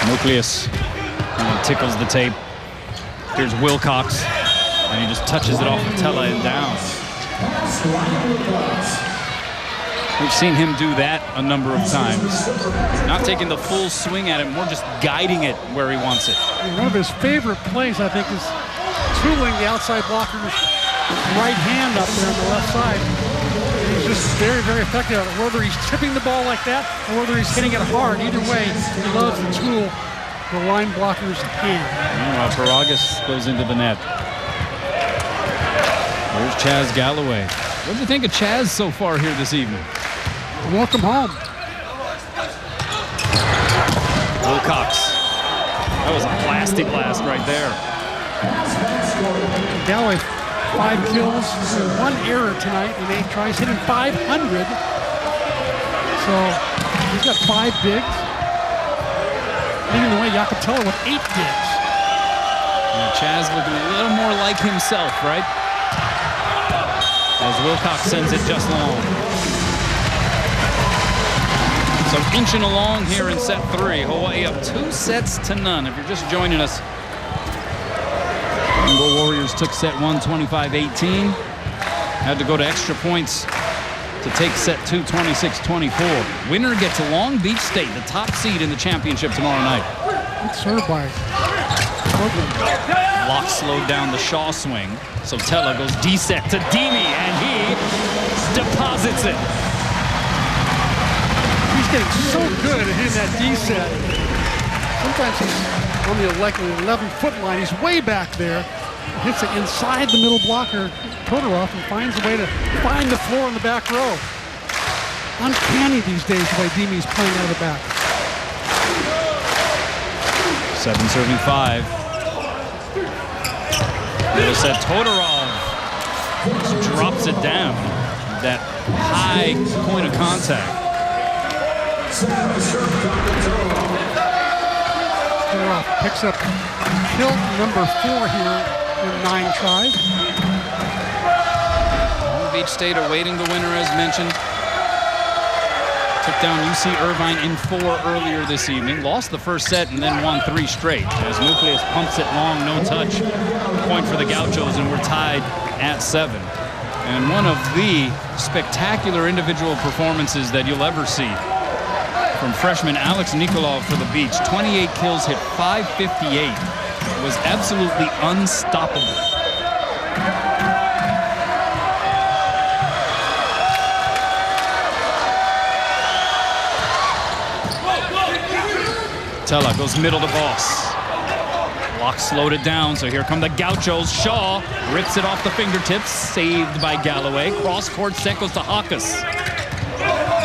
Nucleus tickles the tape. Here's Wilcox, and he just touches it off of Tella and down. We've seen him do that a number of times. Not taking the full swing at it, more just guiding it where he wants it.
One of his favorite plays, I think, is tooling the outside blocker's right hand up there on the left side. He's just very, very effective at it. Whether he's tipping the ball like that or whether he's hitting it hard, either way, he loves to tool the line blocker's hand.
Meanwhile, Paragas goes into the net. There's Chaz Galloway. What do you think of Chaz so far here this evening?
Welcome home.
Wilcox. That was a blasty blast right there.
Galloway, 5 kills, 1 error tonight in 8 tries, hitting .500. So he's got 5 digs. Leading the way, Yakatella with 8 digs.
Yeah, Chaz looking a little more like himself, right? As Wilcox sends it just long. So inching along here in set 3. Hawaii up 2-0. If you're just joining us, Rainbow Warriors took set 1 25-18. Had to go to extra points to take set 2 26-24. Winner gets Long Beach State, the top seed in the championship tomorrow night.
Good serve by
Locke slowed down the Shaw swing. So Tella goes D-set to Dimi, and he deposits it.
He's getting so good at hitting that D set. Sometimes he's on the 11-foot line. He's way back there. Hits it inside the middle blocker, Todorov, and finds a way to find the floor in the back row. Uncanny these days the way Dimi's playing out of the back.
7 serving 5. Middle set, Todorov just drops it down. That high point of contact.
Todorov picks up kill number 4 here in 9 tries.
Long Beach State awaiting the winner, as mentioned. Took down UC Irvine in 4 earlier this evening. Lost the first set and then won 3 straight. As Nucleus pumps it long, no touch. Point for the Gauchos, and we're tied at 7. And one of the spectacular individual performances that you'll ever see from freshman Alex Nikolov for the Beach. 28 kills, hit .558. Was absolutely unstoppable. Tella goes middle to Boss. Block slowed it down, so here come the Gauchos. Shaw rips it off the fingertips, saved by Galloway. Cross-court set goes to Hawkus.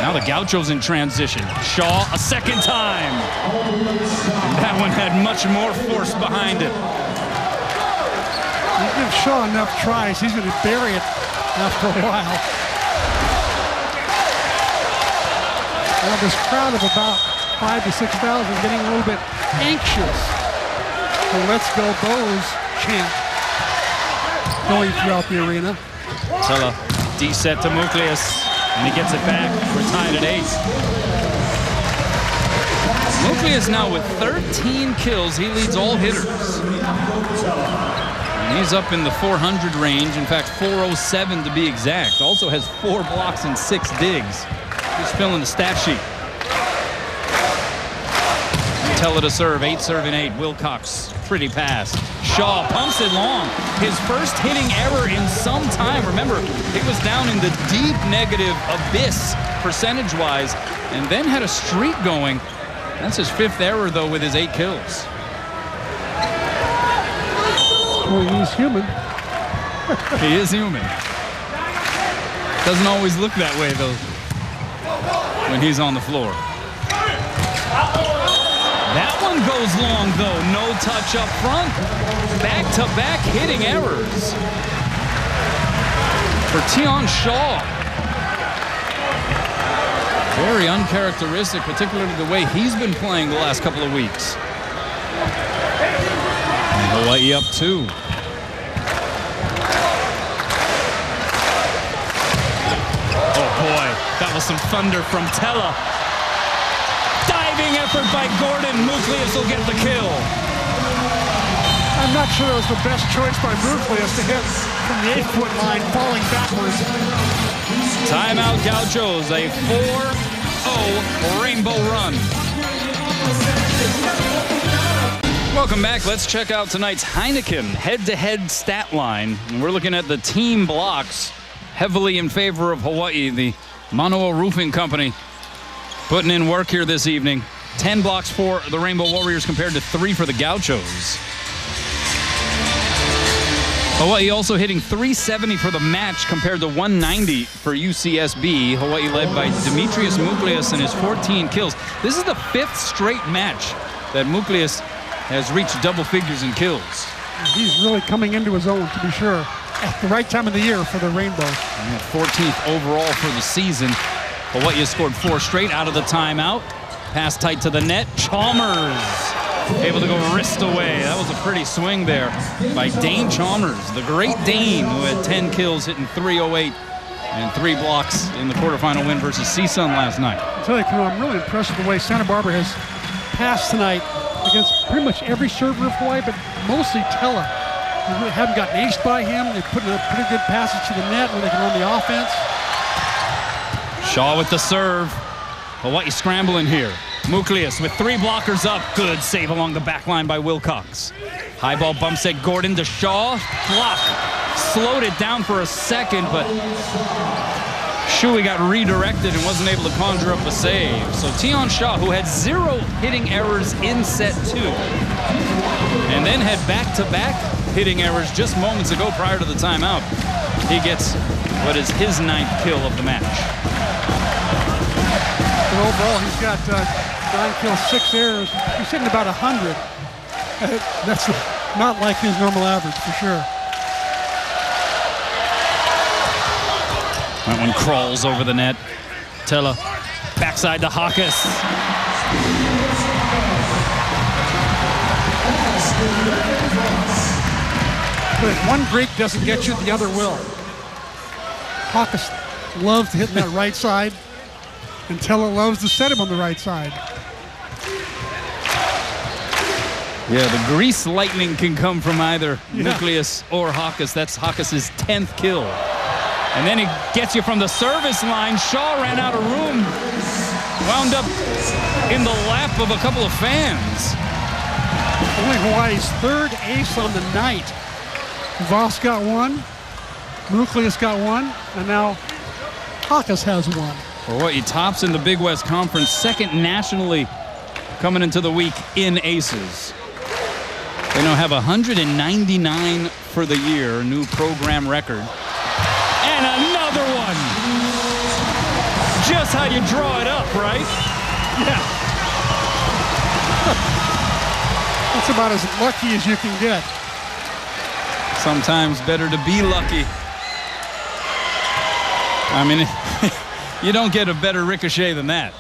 Now the Gauchos in transition. Shaw a second time. That one had much more force behind it.
You give Shaw enough tries, he's going to bury it after a while. Well, this crowd of about 5,000 to 6,000 is getting a little bit anxious. The Let's Go Bows chant going throughout the arena.
Tella, D set to Nucleus, and he gets it back. We're tied at 8. Nucleus now with 13 kills. He leads all hitters. And he's up in the 400 range. In fact, 407 to be exact. Also has 4 blocks and 6 digs. He's filling the stat sheet. Tella to serve, 8 serving 8. Wilcox, pretty pass. Shaw pumps it long. His first hitting error in some time. Remember, he was down in the deep negative abyss percentage-wise, and then had a streak going. That's his 5th error, though, with his 8 kills.
Well, he's human.
He is human. Doesn't always look that way, though, when he's on the floor. That one goes long, though. No touch up front. Back-to-back hitting errors for Tion Shaw. Very uncharacteristic, particularly the way he's been playing the last couple of weeks. And Hawaii up 2. Oh, boy. That was some thunder from Tella. Diving effort by Gordon. Nucleus will get the kill.
I'm not sure it was the best choice by Nucleus to hit from the 8-foot line, falling backwards.
Timeout Gauchos, a 4-0 Rainbow run. Welcome back. Let's check out tonight's Heineken head-to-head stat line. And we're looking at the team blocks heavily in favor of Hawaii. The Manoa Roofing Company putting in work here this evening. 10 blocks for the Rainbow Warriors compared to 3 for the Gauchos. Hawaii also hitting .370 for the match compared to .190 for UCSB. Hawaii led by Demetrius Nucleus and his 14 kills. This is the 5th straight match that Nucleus has reached double figures in kills.
He's really coming into his own, to be sure, at the right time of the year for the Rainbow.
And 14th overall for the season. Hawaii has scored 4 straight out of the timeout. Pass tight to the net. Chalmers able to go wrist away. That was a pretty swing there by Dane Chalmers, the great Dane, who had 10 kills, hitting .308 and 3 blocks in the quarterfinal win versus CSUN last night.
I'll tell you, I'm really impressed with the way Santa Barbara has passed tonight against pretty much every server of Hawaii, but mostly Tella. They really haven't gotten aced by him. They've put in a pretty good passes to the net where they can run the offense.
Shaw with the serve. Hawaii scrambling here. Nucleus with 3 blockers up. Good save along the back line by Wilcox. High ball bumps at Gordon to Shaw. Block. Slowed it down for a second, but Shuey got redirected and wasn't able to conjure up a save. So Tion Shaw, who had 0 hitting errors in set 2, and then had back-to-back hitting errors just moments ago prior to the timeout, he gets what is his 9th kill of the match.
And overall, he's got 9 kills, 6 errors. He's hitting about 100. That's not like his normal average, for sure.
That one crawls over the net. Tella, backside to Hawkes.
But if one Greek doesn't get you, the other will. Hawkes loves to hit that right side, and Tella loves to set him on the right side.
Yeah, the grease lightning can come from either Nucleus or Hawkes. That's Hawkes' 10th kill. And then he gets you from the service line. Shaw ran out of room. Wound up in the lap of a couple of fans.
Only Hawaii's 3rd ace on the night. Voss got 1, Nucleus got 1, and now Hawkes has 1.
Hawaii tops in the Big West Conference, 2nd nationally coming into the week in aces. They now have 199 for the year, a new program record. And another one. Just how you draw it up, right?
Yeah. That's about as lucky as you can get.
Sometimes better to be lucky. I mean, you don't get a better ricochet than that.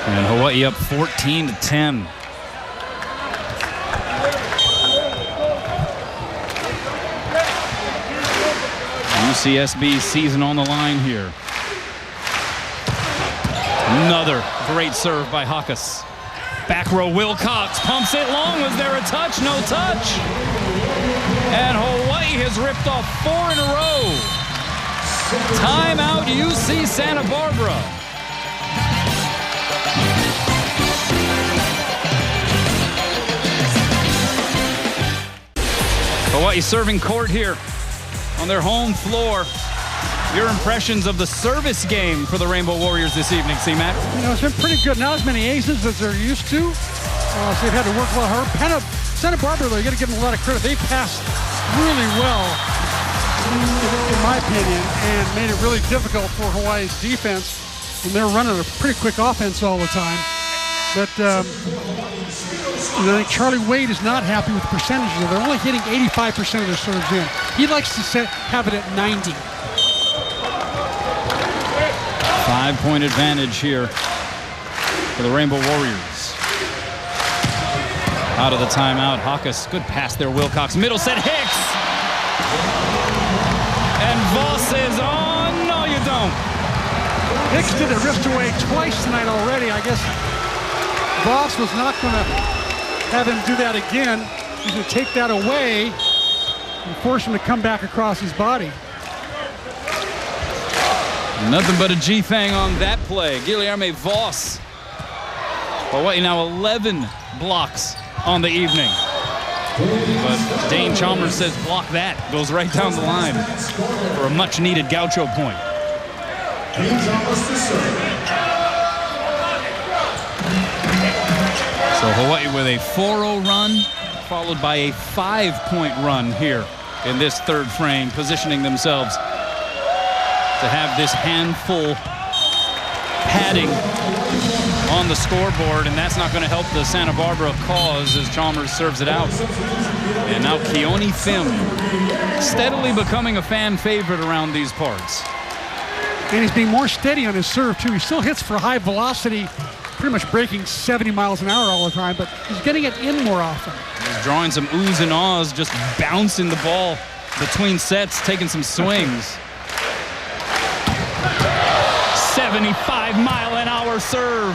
And Hawaii up 14-10. UCSB season on the line here. Another great serve by Hawkes. Back row Wilcox pumps it long. Was there a touch? No touch. And Hawaii has ripped off 4 in a row. Timeout UC Santa Barbara. Hawaii serving court here on their home floor. Your impressions of the service game for the Rainbow Warriors this evening, C-Mac?
You know, it's been pretty good. Not as many aces as they're used to. So they've had to work a lot harder. Santa Barbara, though, you got to give them a lot of credit. They passed really well, in my opinion, and made it really difficult for Hawaii's defense when they're running a pretty quick offense all the time. But I think Charlie Wade is not happy with the percentages. They're only hitting 85% of their serves in. He likes to have it at 90.
5-point advantage here for the Rainbow Warriors. Out of the timeout, Hawkes, good pass there, Wilcox. Middle set, Hicks! And Voss says, oh, no you don't.
Hicks did a wrist away twice tonight already. I guess Voss was not going to have him do that again. He's going to take that away and force him to come back across his body.
Nothing but a G-Fang on that play. Guilherme Voss. Hawaii now 11 blocks on the evening. But Dane Chalmers says block that. Goes right down the line for a much-needed Gaucho point. So Hawaii with a 4-0 run, followed by a 5-point run here in this 3rd frame, positioning themselves to have this handful padding on the scoreboard, and that's not going to help the Santa Barbara cause as Chalmers serves it out. And now Keone Phim steadily becoming a fan favorite around these parts.
And he's being more steady on his serve, too. He still hits for high velocity, pretty much breaking 70 miles an hour all the time, but he's getting it in more often.
He's drawing some oohs and ahs, just bouncing the ball between sets, taking some swings. 75-mile-an-hour serve.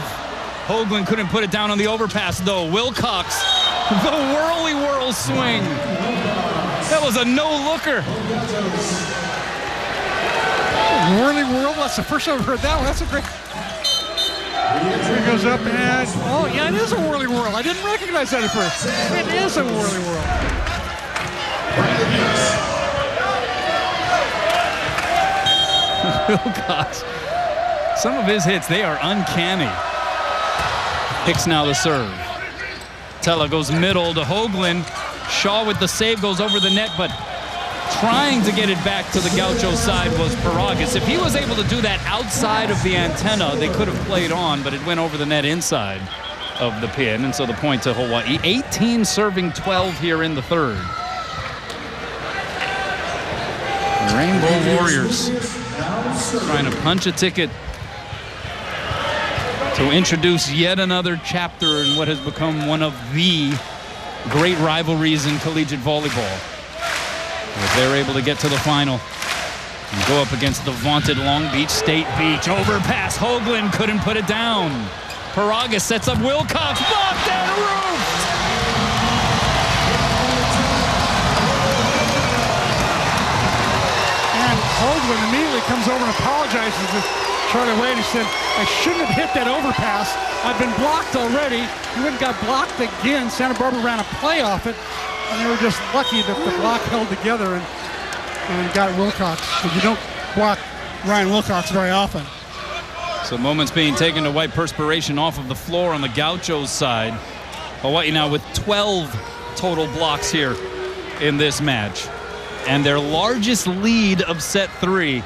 Hoagland couldn't put it down on the overpass, though. Wilcox, the whirly-whirl swing. That was a no-looker.
Whirly-whirl, that's the first time I've heard that one. That's a great... He goes up and, oh yeah, it is a whirly whirl. I didn't recognize that at first. It is a whirly whirl.
Wilcox. Some of his hits, they are uncanny. Hicks now the serve. Tella goes middle to Hoagland. Shaw with the save goes over the net, but trying to get it back to the Gaucho side was Paragas. If he was able to do that outside of the antenna, they could have played on, but it went over the net inside of the pin, and so the point to Hawaii. 18 serving 12 here in the third. Rainbow Warriors trying to punch a ticket to introduce yet another chapter in what has become one of the great rivalries in collegiate volleyball. If they're able to get to the final and go up against the vaunted Long Beach State Beach. Overpass, Hoagland couldn't put it down. Paragas sets up Wilcox, blocked and roofed!
And Hoagland immediately comes over and apologizes to Charlie Wade. He said, I shouldn't have hit that overpass. I've been blocked already. He went and got blocked again. Santa Barbara ran a play off it, and they were just lucky that the block held together and got Wilcox, because you don't block Ryan Wilcox very often.
So moments being taken to wipe perspiration off of the floor on the Gauchos side. Hawaii now with 12 total blocks here in this match. And their largest lead of set 3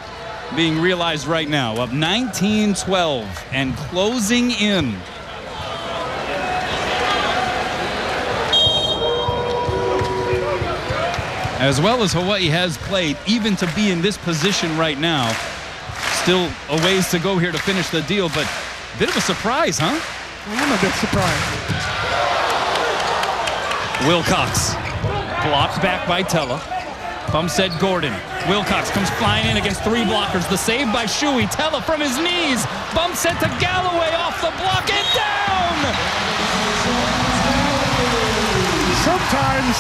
being realized right now, of 19-12 and closing in. As well as Hawaii has played, even to be in this position right now. Still a ways to go here to finish the deal, but a bit of a surprise, huh?
I'm a bit surprised.
Wilcox blocked back by Tella. Pump set Gordon. Wilcox comes flying in against 3 blockers. The save by Shuey. Tella from his knees. Bump set to Galloway off the block and down!
Sometimes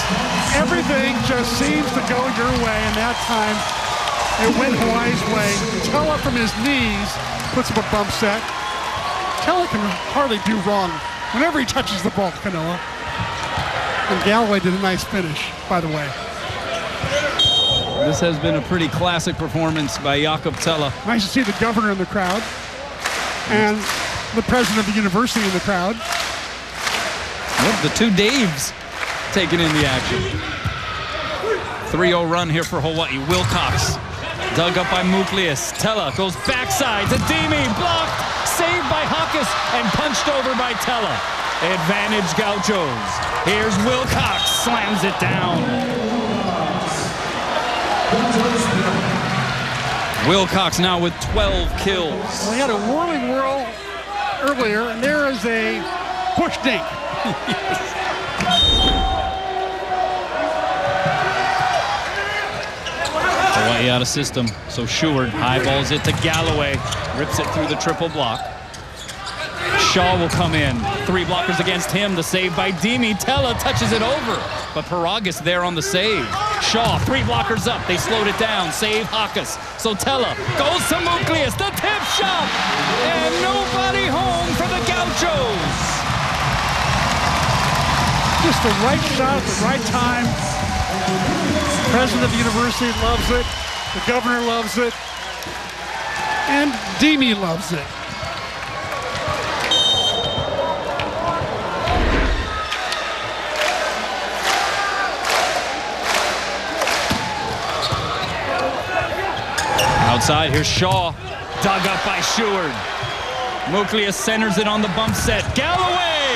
everything just seems to go your way, and that time it went Hawaii's way. Tella from his knees puts up a bump set. Tella can hardly do wrong whenever he touches the ball, Kanoa. And Galloway did a nice finish, by the way.
This has been a pretty classic performance by Jakob Tella.
Nice to see the governor in the crowd and the president of the university in the crowd.
Well, the 2 Daves taking in the action. 3-0 run here for Hawaii. Wilcox dug up by Muklius. Tella goes backside to Dimi. Blocked. Saved by Hawkes and punched over by Tella. Advantage Gauchos. Here's Wilcox. Slams it down. Wilcox now with 12 kills.
Well, he had a whirling whirl earlier, and there is a push dink.
Hawaii out of system, so Sheward eyeballs it to Galloway, rips it through the triple block. Shaw will come in. 3 blockers against him. The save by Dimi. Tella touches it over, but Paragas there on the save. Shaw, 3 blockers up. They slowed it down. Save Hawkes. So Tella goes to Muklius. The tip shot, and nobody home for the Gauchos.
Just the right shot at the right time. The president of the university loves it. The governor loves it. And Dimi loves it.
Outside, here's Shaw. Dug up by Sheward. Muklius centers it on the bump set. Galloway!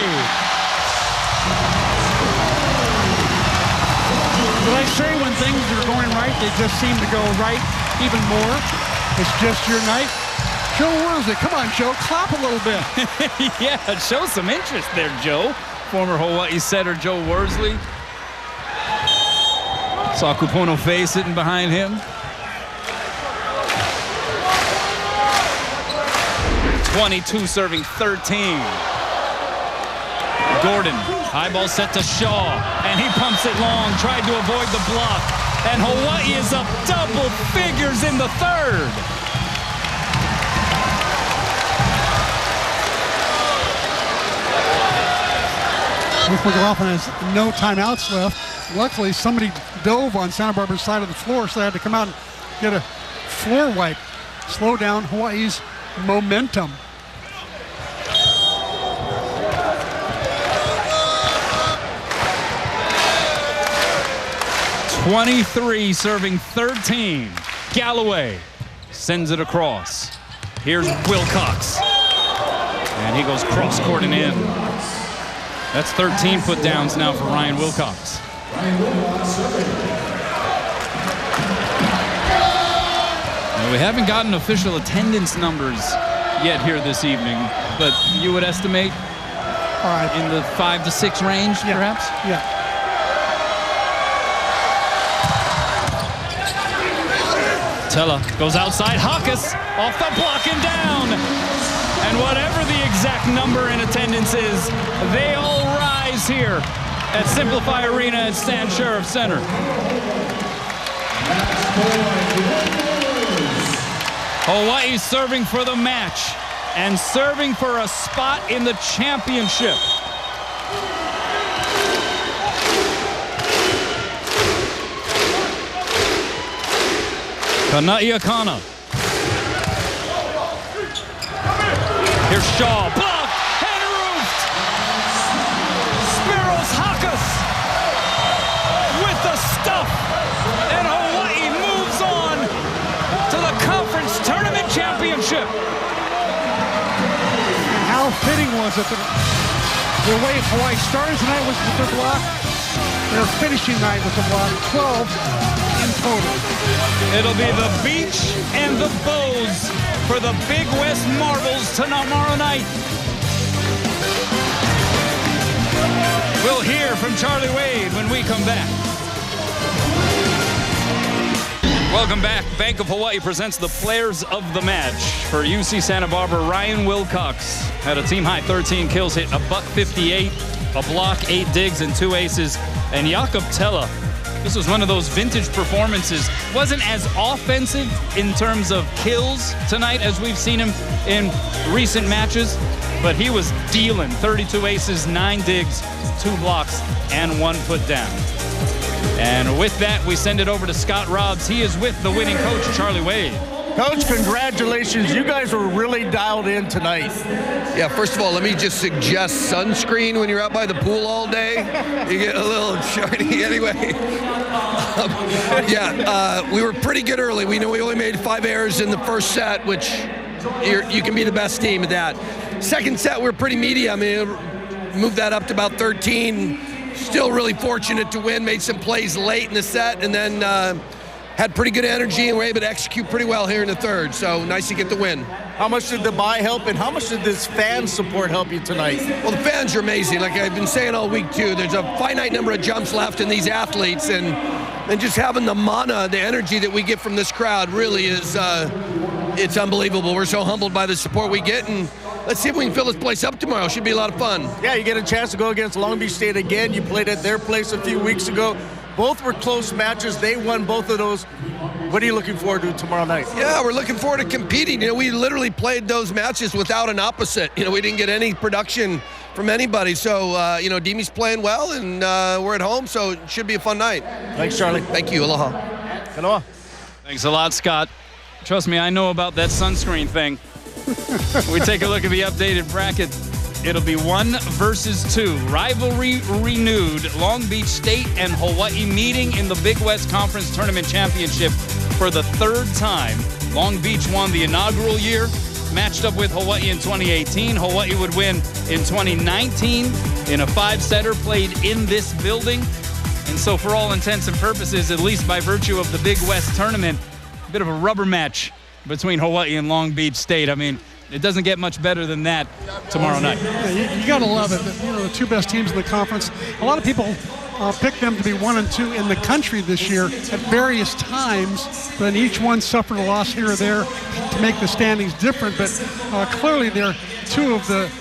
Did I say when things are going right, they just seem to go right even more? It's just your night. Joe Worsley, come on, Joe, clap a little bit.
Yeah, show some interest there, Joe. Former Hawaii setter Joe Worsley. Saw Kupono Faye sitting behind him. 22 serving 13. Gordon, high ball set to Shaw, and he pumps it long, tried to avoid the block, and Hawaii is up double figures in the third.
With McLaughlin has no timeouts left. Luckily, somebody dove on Santa Barbara's side of the floor, so they had to come out and get a floor wipe. Slow down Hawaii's momentum.
.23 serving 13. Galloway sends it across. Here's Wilcox. And he goes cross court and in. That's 13 put downs now for Ryan Wilcox. Now, we haven't gotten official attendance numbers yet here this evening, but you would estimate in the 5 to 6 range, perhaps?
Yeah.
Tella goes outside. Hawkes off the block and down. And whatever the exact number in attendance is, they all rise here at Simplify Arena at Stan Sheriff Center. Hawaii serving for the match and serving for a spot in the championship. Kanaiakana. Here's Shaw. Block and roofed. Spiros Hawkes with the stuff. And Hawaii moves on to the conference tournament championship.
And how fitting was it that the way Hawaii started tonight was with their block. Their finishing night was a block. 12 in total.
It'll be the beach and the bows for the Big West Marbles tomorrow night. We'll hear from Charlie Wade when we come back. Welcome back. Bank of Hawaii presents the players of the match. For UC Santa Barbara, Ryan Wilcox had a team-high 13 kills, hit a .58, a block, 8 digs, and 2 aces. And Jakob Tella, this was one of those vintage performances. Wasn't as offensive in terms of kills tonight as we've seen him in recent matches, but he was dealing 32 aces, 9 digs, 2 blocks, and 1 put down. And with that, we send it over to Scott Robbs. He is with the winning coach, Charlie Wade.
Coach, congratulations. You guys were really dialed in tonight.
Yeah, first of all, let me just suggest sunscreen when you're out by the pool all day. You get a little shiny anyway. We were pretty good early. We know we only made 5 errors in the first set, which you can be the best team at that. Second set, we were pretty meaty. I mean, moved that up to about 13. Still really fortunate to win. Made some plays late in the set, and then had pretty good energy and were able to execute pretty well here in the third. So nice to get the win.
How much did the bye help, and how much did this fan support help you tonight?
Well, the fans are amazing. Like I've been saying all week too, there's a finite number of jumps left in these athletes, and just having the mana, the energy that we get from this crowd really is it's unbelievable. We're so humbled by the support we get, and let's see if we can fill this place up tomorrow. Should be a lot of fun.
Yeah, you get a chance to go against Long Beach State again. You played at their place a few weeks ago. Both were close matches. They won both of those. What are you looking forward to tomorrow night?
Yeah, we're looking forward to competing. You know, we literally played those matches without an opposite. You know, we didn't get any production from anybody. So, you know, Demi's playing well, and we're at home, so it should be a fun night.
Thanks, Charlie.
Thank you. Aloha.
Aloha.
Thanks a lot, Scott. Trust me, I know about that sunscreen thing. We take a look at the updated bracket. It'll be 1 versus 2. Rivalry renewed. Long Beach State and Hawaii meeting in the Big West Conference Tournament Championship for the 3rd time. Long Beach won the inaugural year, matched up with Hawaii in 2018. Hawaii would win in 2019 in a 5-setter played in this building. And so for all intents and purposes, at least by virtue of the Big West Tournament, a bit of a rubber match between Hawaii and Long Beach State. I mean, it doesn't get much better than that tomorrow night.
Yeah, you got to love it. You know, the 2 best teams in the conference. A lot of people picked them to be 1 and 2 in the country this year at various times, but each one suffered a loss here or there to make the standings different. But clearly, they're 2 of the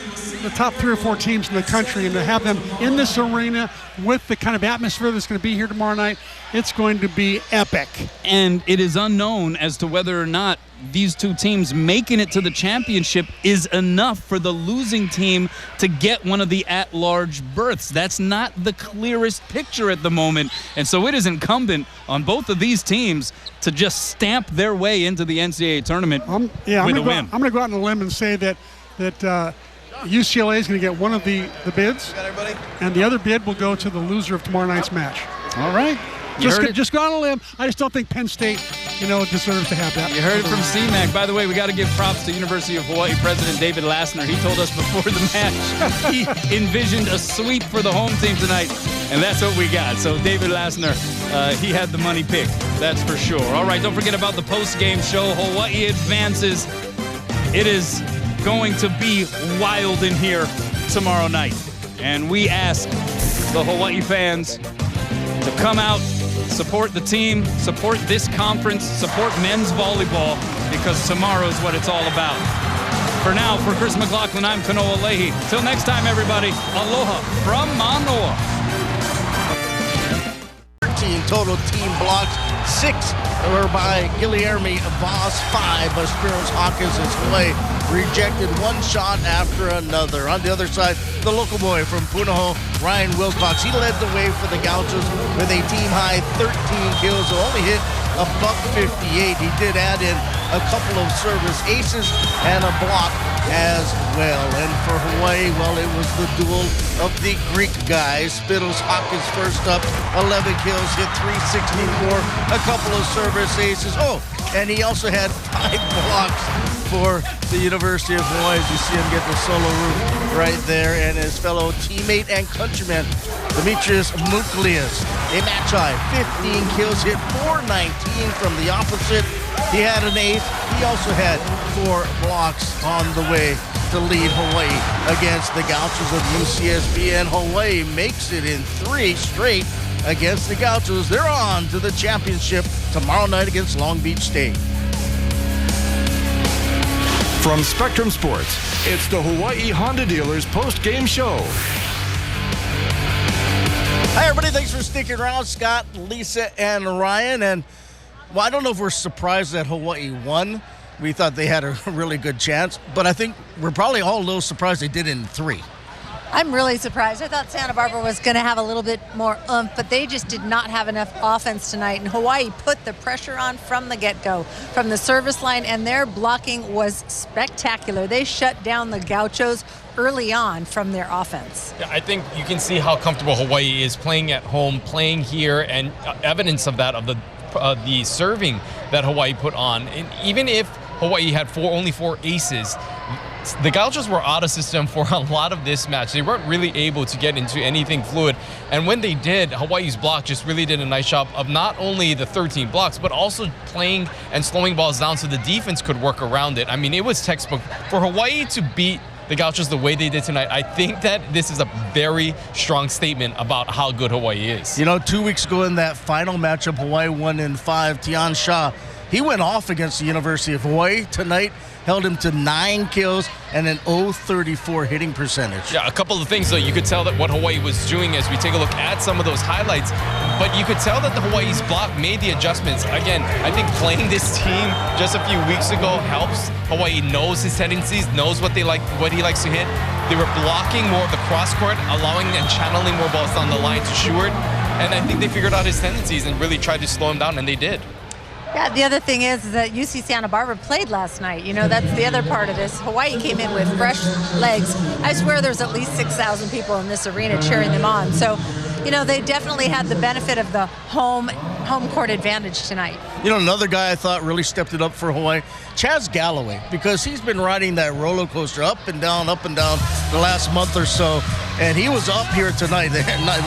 top 3 or 4 teams in the country, and to have them in this arena with the kind of atmosphere that's going to be here tomorrow night, it's going to be epic.
And it is unknown as to whether or not these two teams making it to the championship is enough for the losing team to get one of the at-large berths. That's not the clearest picture at the moment. And so it is incumbent on both of these teams to just stamp their way into the NCAA tournament with a win.
I'm going to go out on a limb and say that UCLA is going to get one of the bids, and the other bid will go to the loser of tomorrow night's match.
All right.
Just go on a limb. I just don't think Penn State, deserves to have that.
You heard it from CMAC. By the way, we got to give props to University of Hawaii President David Lassner. He told us before the match he envisioned a sweep for the home team tonight, and that's what we got. So David Lassner, he had the money pick, that's for sure. All right, don't forget about the post-game show. Hawaii advances. It is going to be wild in here tomorrow night, and we ask the Hawaii fans to come out, support the team, support this conference, support men's volleyball, because tomorrow is what it's all about. For now, for Chris McLaughlin, I'm Kanoa Leahy. Till next time, everybody, aloha from Manoa.
13 total team blocks, 6 were by Guilherme Voss, 5 by Spiros Hawkins as Hawaii rejected one shot after another. On the other side, the local boy from Punahou, Ryan Wilcox, he led the way for the Gauchos with a team-high 13 kills, so only hit a .58. He did add in a couple of service aces and a block as well. And for Hawaii, well, it was the duel of the Greek guys. Spiros Hawkins first up, 11 kills, hit .364, a couple of service aces. Oh, and he also had 5 blocks for the University of Hawaii. As you see him get the solo roof right there, and his fellow teammate and countryman, Demetrius Muklias, a match high, 15 kills, hit .419 from the opposite. He had an ace. He also had 4 blocks on the way to lead Hawaii against the Gauchos of UCSB, and Hawaii makes it in 3 straight against the Gauchos. They're on to the championship tomorrow night against Long Beach State.
From Spectrum Sports, it's the Hawaii Honda Dealers post-game show.
Hi, everybody. Thanks for sticking around. Scott, Lisa, and Ryan. And, well, I don't know if we're surprised that Hawaii won. We thought they had a really good chance. But I think we're probably all a little surprised they did it in 3.
I'm really surprised. I thought Santa Barbara was going to have a little bit more oomph, but they just did not have enough offense tonight. And Hawaii put the pressure on from the get-go, from the service line, and their blocking was spectacular. They shut down the Gauchos early on from their offense.
Yeah, I think you can see how comfortable Hawaii is playing at home, playing here, and evidence of that, of the serving that Hawaii put on. And even if Hawaii had only 4 aces, the Gauchos were out of system for a lot of this match. They weren't really able to get into anything fluid. And when they did, Hawaii's block just really did a nice job of not only the 13 blocks, but also playing and slowing balls down so the defense could work around it. I mean, it was textbook. For Hawaii to beat the Gauchos the way they did tonight, I think that this is a very strong statement about how good Hawaii is.
2 weeks ago in that final matchup, Hawaii won in 5. Tian Sha, he went off against the University of Hawaii. Tonight, held him to 9 kills and an .034 hitting percentage.
Yeah, a couple of things, though. You could tell that what Hawaii was doing as we take a look at some of those highlights, but you could tell that the Hawaii's block made the adjustments. Again, I think playing this team just a few weeks ago helps. Hawaii knows his tendencies, knows what they like, what he likes to hit. They were blocking more of the cross court, allowing and channeling more balls down the line to Stewart, and I think they figured out his tendencies and really tried to slow him down, and they did.
Yeah, the other thing is that UC Santa Barbara played last night. That's the other part of this. Hawaii came in with fresh legs. I swear there's at least 6,000 people in this arena cheering them on. So, they definitely had the benefit of the home court advantage tonight.
Another guy I thought really stepped it up for Hawaii, Chaz Galloway, because he's been riding that roller coaster up and down the last month or so. And he was up here tonight,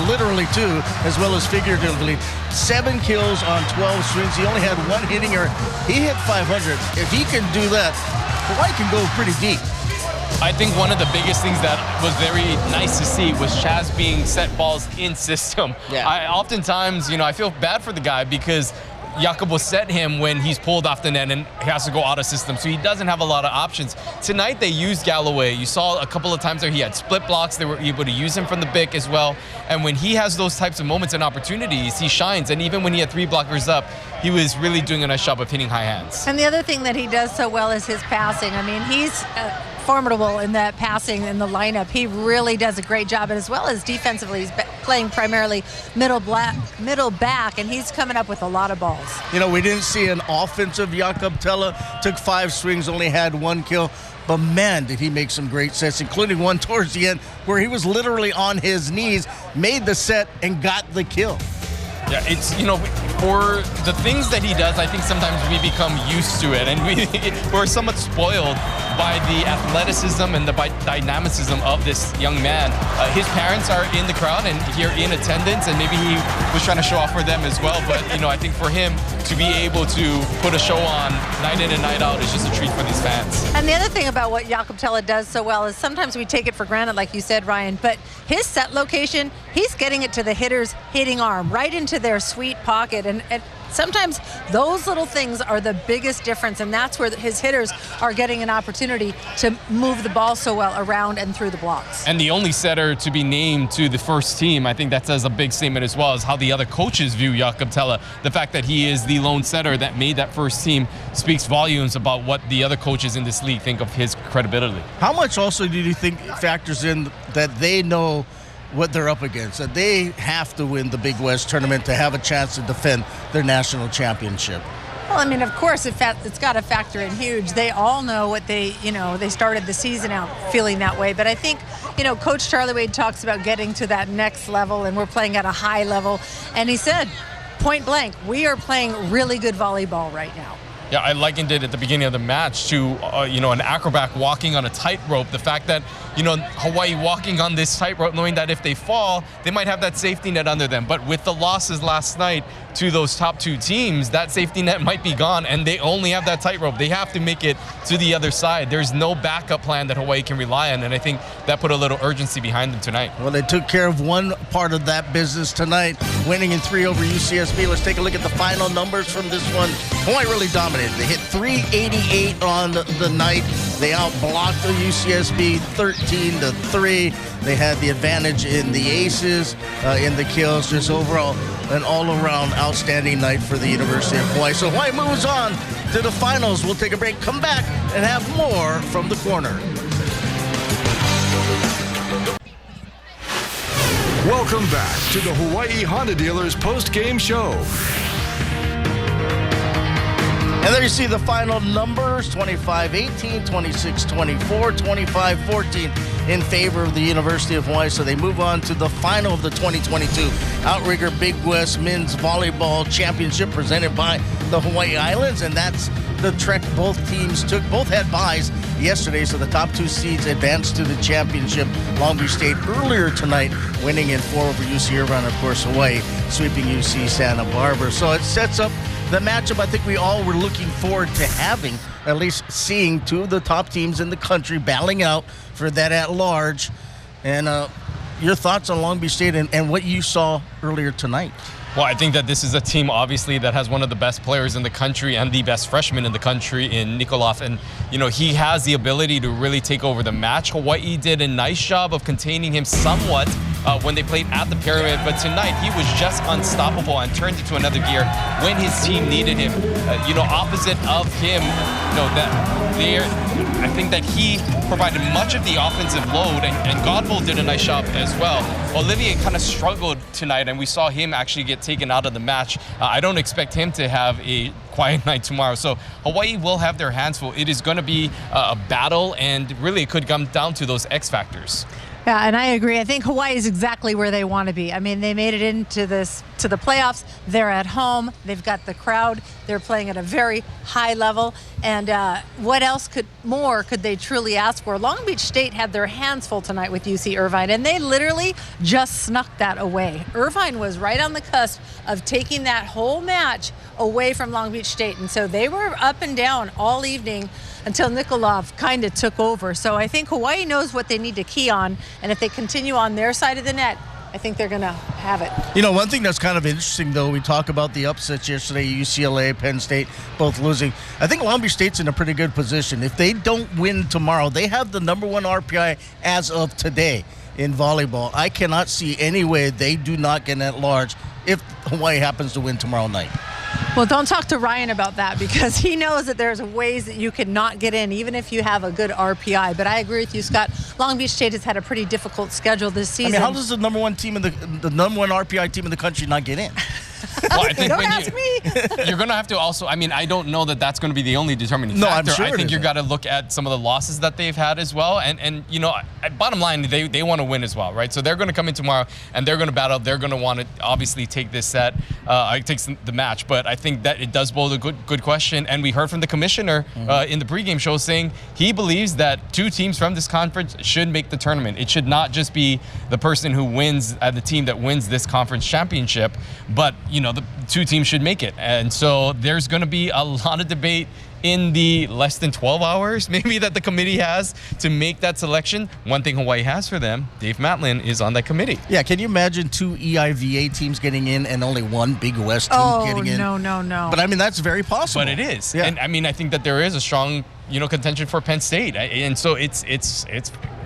literally 2, as well as figuratively. 7 kills on 12 swings. He only had 1 hitting error. He hit 500. If he can do that, Hawaii can go pretty deep.
I think one of the biggest things that was very nice to see was Chaz being set balls in system.
Yeah.
Oftentimes, I feel bad for the guy because Jakob will set him when he's pulled off the net and he has to go out of system. So he doesn't have a lot of options. Tonight they used Galloway. You saw a couple of times where he had split blocks. They were able to use him from the BIC as well. And when he has those types of moments and opportunities, he shines. And even when he had 3 blockers up, he was really doing a nice job of hitting high hands.
And the other thing that he does so well is his passing. I mean, he's formidable in that passing in the lineup. He really does a great job, and as well as defensively, he's playing primarily middle back, and he's coming up with a lot of balls.
You know, we didn't see an offensive Jakob Tella. Took 5 swings, only had 1 kill. But man, did he make some great sets, including one towards the end where he was literally on his knees, made the set, and got the kill.
Yeah, it's, you know, for the things that he does, I think sometimes we become used to it, and we're somewhat spoiled by the athleticism and the dynamicism of this young man. His parents are in the crowd and here in attendance, and maybe he was trying to show off for them as well. But, you know, I think for him to be able to put a show on night in and night out is just a treat for these fans.
And the other thing about what Jakob Tella does so well is sometimes we take it for granted, like you said, Ryan, but his set location, he's getting it to the hitter's hitting arm, right into their sweet pocket. And sometimes those little things are the biggest difference, and that's where his hitters are getting an opportunity to move the ball so well around and through the blocks.
And the only setter to be named to the first team, I think that says a big statement as well, is how the other coaches view Jakob Tella. The fact that he is the lone setter that made that first team speaks volumes about what the other coaches in this league think of his credibility.
How much also do you think factors in that they know what they're up against, that they have to win the Big West tournament to have a chance to defend their national championship?
Well, I mean, of course, it's got to factor in huge. They all know what they started the season out feeling that way. But I think, Coach Charlie Wade talks about getting to that next level, and we're playing at a high level. And he said, point blank, we are playing really good volleyball right now.
Yeah, I likened it at the beginning of the match to, an acrobat walking on a tightrope. The fact that, Hawaii walking on this tightrope, knowing that if they fall, they might have that safety net under them. But with the losses last night to those top 2 teams, that safety net might be gone, and they only have that tightrope. They have to make it to the other side. There's no backup plan that Hawaii can rely on, and I think that put a little urgency behind them tonight.
Well, they took care of one part of that business tonight, winning in 3 over UCSB. Let's take a look at the final numbers from this one. Hawaii really dominated. They hit 388 on the night. They outblocked the UCSB 13-3. They had the advantage in the aces, in the kills. Just overall, an all-around outstanding night for the University of Hawaii. So Hawaii moves on to the finals. We'll take a break, come back, and have more from the corner.
Welcome back to the Hawaii Honda Dealers post-game show.
And there you see the final numbers, 25-18, 26-24, 25-14 in favor of the University of Hawaii. So they move on to the final of the 2022 Outrigger Big West Men's Volleyball Championship presented by the Hawaii Islands. And that's the trek both teams took. Both had byes yesterday, so the top 2 seeds advanced to the championship. Long Beach State earlier tonight winning in 4 over UC Irvine. Of course, Hawaii sweeping UC Santa Barbara. So it sets up the matchup I think we all were looking forward to having, at least seeing 2 of the top teams in the country battling out for that at-large. And your thoughts on Long Beach State and what you saw earlier tonight?
Well, I think that this is a team, obviously, that has one of the best players in the country and the best freshman in the country in Nikolov. And, he has the ability to really take over the match. Hawaii did a nice job of containing him somewhat when they played at the Pyramid. But tonight, he was just unstoppable and turned into another gear when his team needed him. Opposite of him, I think that he provided much of the offensive load, and Godbold did a nice job as well. Olivier kind of struggled tonight, and we saw him actually get taken out of the match. I don't expect him to have a quiet night tomorrow. So Hawaii will have their hands full. It is going to be a battle, and really it could come down to those X factors.
Yeah, and I agree. I think Hawaii is exactly where they want to be. I mean, they made it into the playoffs. They're at home. They've got the crowd. They're playing at a very high level. And what else could they truly ask for? Long Beach State had their hands full tonight with UC Irvine, and they literally just snuck that away. Irvine was right on the cusp of taking that whole match away from Long Beach State. And so they were up and down all evening until Nikolov kind of took over. So I think Hawaii knows what they need to key on, and if they continue on their side of the net I think they're going to have it.
You know, one thing that's kind of interesting, though, we talk about the upsets yesterday, UCLA, Penn State, both losing. I think Long Beach State's in a pretty good position. If they don't win tomorrow, they have the number 1 RPI as of today in volleyball. I cannot see any way they do not get at large if Hawaii happens to win tomorrow night.
Well, don't talk to Ryan about that because he knows that there's ways that you could not get in even if you have a good RPI. But I agree with you, Scott. Long Beach State has had a pretty difficult schedule this season.
I mean, how does the number 1 team in the number 1 RPI team in the country not get in?
Well, I think
Don't ask me.
you're going to have to also, I mean, I don't know that that's going to be the only determining
No,
factor.
I'm sure
I
it
think you
isn't.
got to look at some of the losses that they've had as well. And you know, bottom line, they want to win as well, right? So they're going to come in tomorrow and they're going to battle. They're going to want to obviously take this set, take the match. But I think that it does both a good question. And we heard from the commissioner in the pregame show saying he believes that 2 teams from this conference should make the tournament. It should not just be the person who wins, the team that wins this conference championship, but, you know, the 2 teams should make it. And so there's going to be a lot of debate in the less than 12 hours maybe that the committee has to make that selection. One thing Hawaii has for them, Dave Matlin is on that committee.
Yeah, can you imagine 2 EIVA teams getting in and only 1 Big West team getting in?
No.
But I mean, that's very possible.
But it is.
Yeah.
And I mean, I think that there is a strong, you know, contention for Penn State. And so it's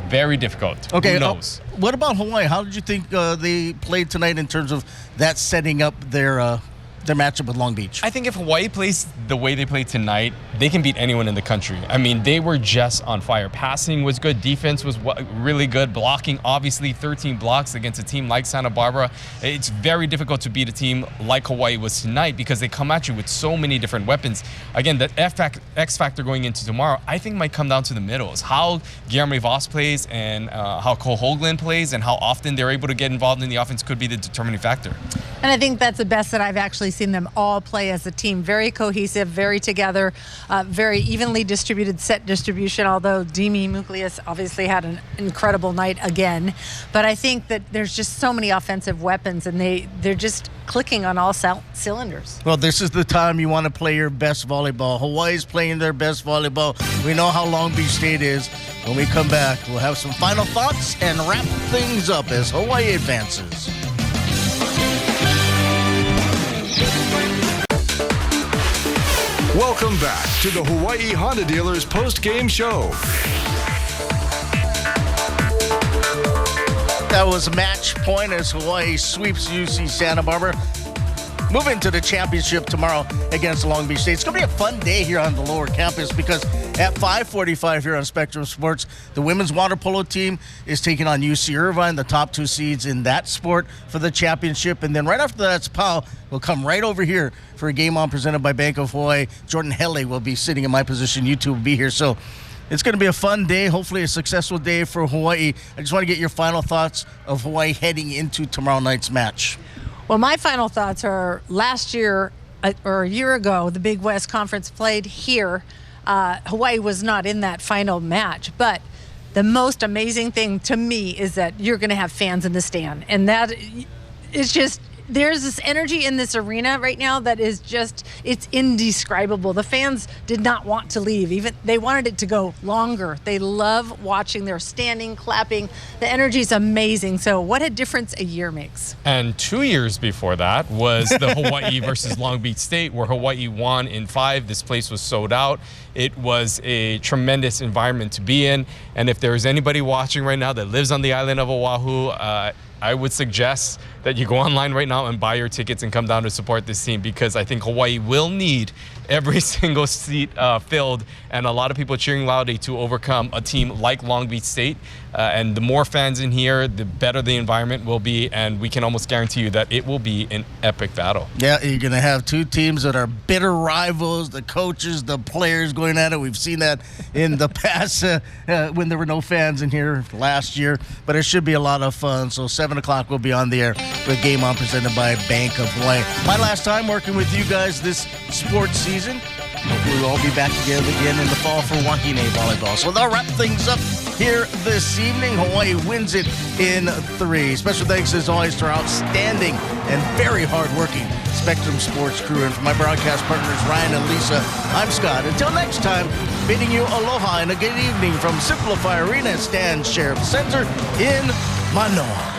very difficult.
Okay,
Who knows?
What about Hawaii? How did you think they played tonight in terms of that setting up their matchup with Long Beach?
I think if Hawaii plays the way they played tonight, they can beat anyone in the country. I mean, they were just on fire. Passing was good. Defense was really good. Blocking, obviously, 13 blocks against a team like Santa Barbara. It's very difficult to beat a team like Hawaii was tonight because they come at you with so many different weapons. Again, the X factor going into tomorrow, I think might come down to the middles. How Guillermo Voss plays and how Cole Hoagland plays and how often they're able to get involved in the offense could be the determining factor.
And I think that's the best that I've actually seen them all play as a team. Very cohesive, very together, very evenly distributed set distribution, although Dimi Muklias obviously had an incredible night again. But I think that there's just so many offensive weapons, and they're just clicking on all cylinders.
Well, this is the time you want to play your best volleyball. Hawaii's playing their best volleyball. We know how Long Beach State is. When we come back, we'll have some final thoughts and wrap things up as Hawaii advances.
Welcome back to the Hawaii Honda Dealers post-game show.
That was match point as Hawaii sweeps UC Santa Barbara. Moving to the championship tomorrow against Long Beach State. It's going to be a fun day here on the lower campus because at 5:45 here on Spectrum Sports, the women's water polo team is taking on UC Irvine, the top 2 seeds in that sport for the championship. And then right after that, Powell will come right over here for a game on presented by Bank of Hawaii. Jordan Helle will be sitting in my position. You two will be here. So it's going to be a fun day, hopefully a successful day for Hawaii. I just want to get your final thoughts of Hawaii heading into tomorrow night's match.
Well, my final thoughts are last year or a year ago, the Big West Conference played here. Hawaii was not in that final match, but the most amazing thing to me is that you're going to have fans in the stand. And that is just, there's this energy in this arena right now that is just, it's indescribable. The fans did not want to leave. Even they wanted it to go longer. They love watching. They're standing, clapping. The energy is amazing. So what a difference a year makes.
And 2 years before that was the Hawaii versus Long Beach State, where Hawaii won in 5. This place was sold out. It was a tremendous environment to be in. And if there's anybody watching right now that lives on the island of Oahu, I would suggest that you go online right now and buy your tickets and come down to support this team, because I think Hawaii will need every single seat filled and a lot of people cheering loudly to overcome a team like Long Beach State. And the more fans in here, the better the environment will be, and we can almost guarantee you that it will be an epic battle.
Yeah, you're going to have 2 teams that are bitter rivals, the coaches, the players going at it. We've seen that in the past when there were no fans in here last year, but it should be a lot of fun. So 7 o'clock we'll be on the air with Game On presented by Bank of Hawaii. My last time working with you guys this sports season. Hopefully we'll all be back together again in the fall for Wahine volleyball. So they'll wrap things up here this evening. Hawaii wins it in 3. Special thanks as always to our outstanding and very hard-working Spectrum Sports crew. And for my broadcast partners, Ryan and Lisa, I'm Scott. Until next time, bidding you aloha and a good evening from Simplify Arena at Stan Sheriff Center in Manoa.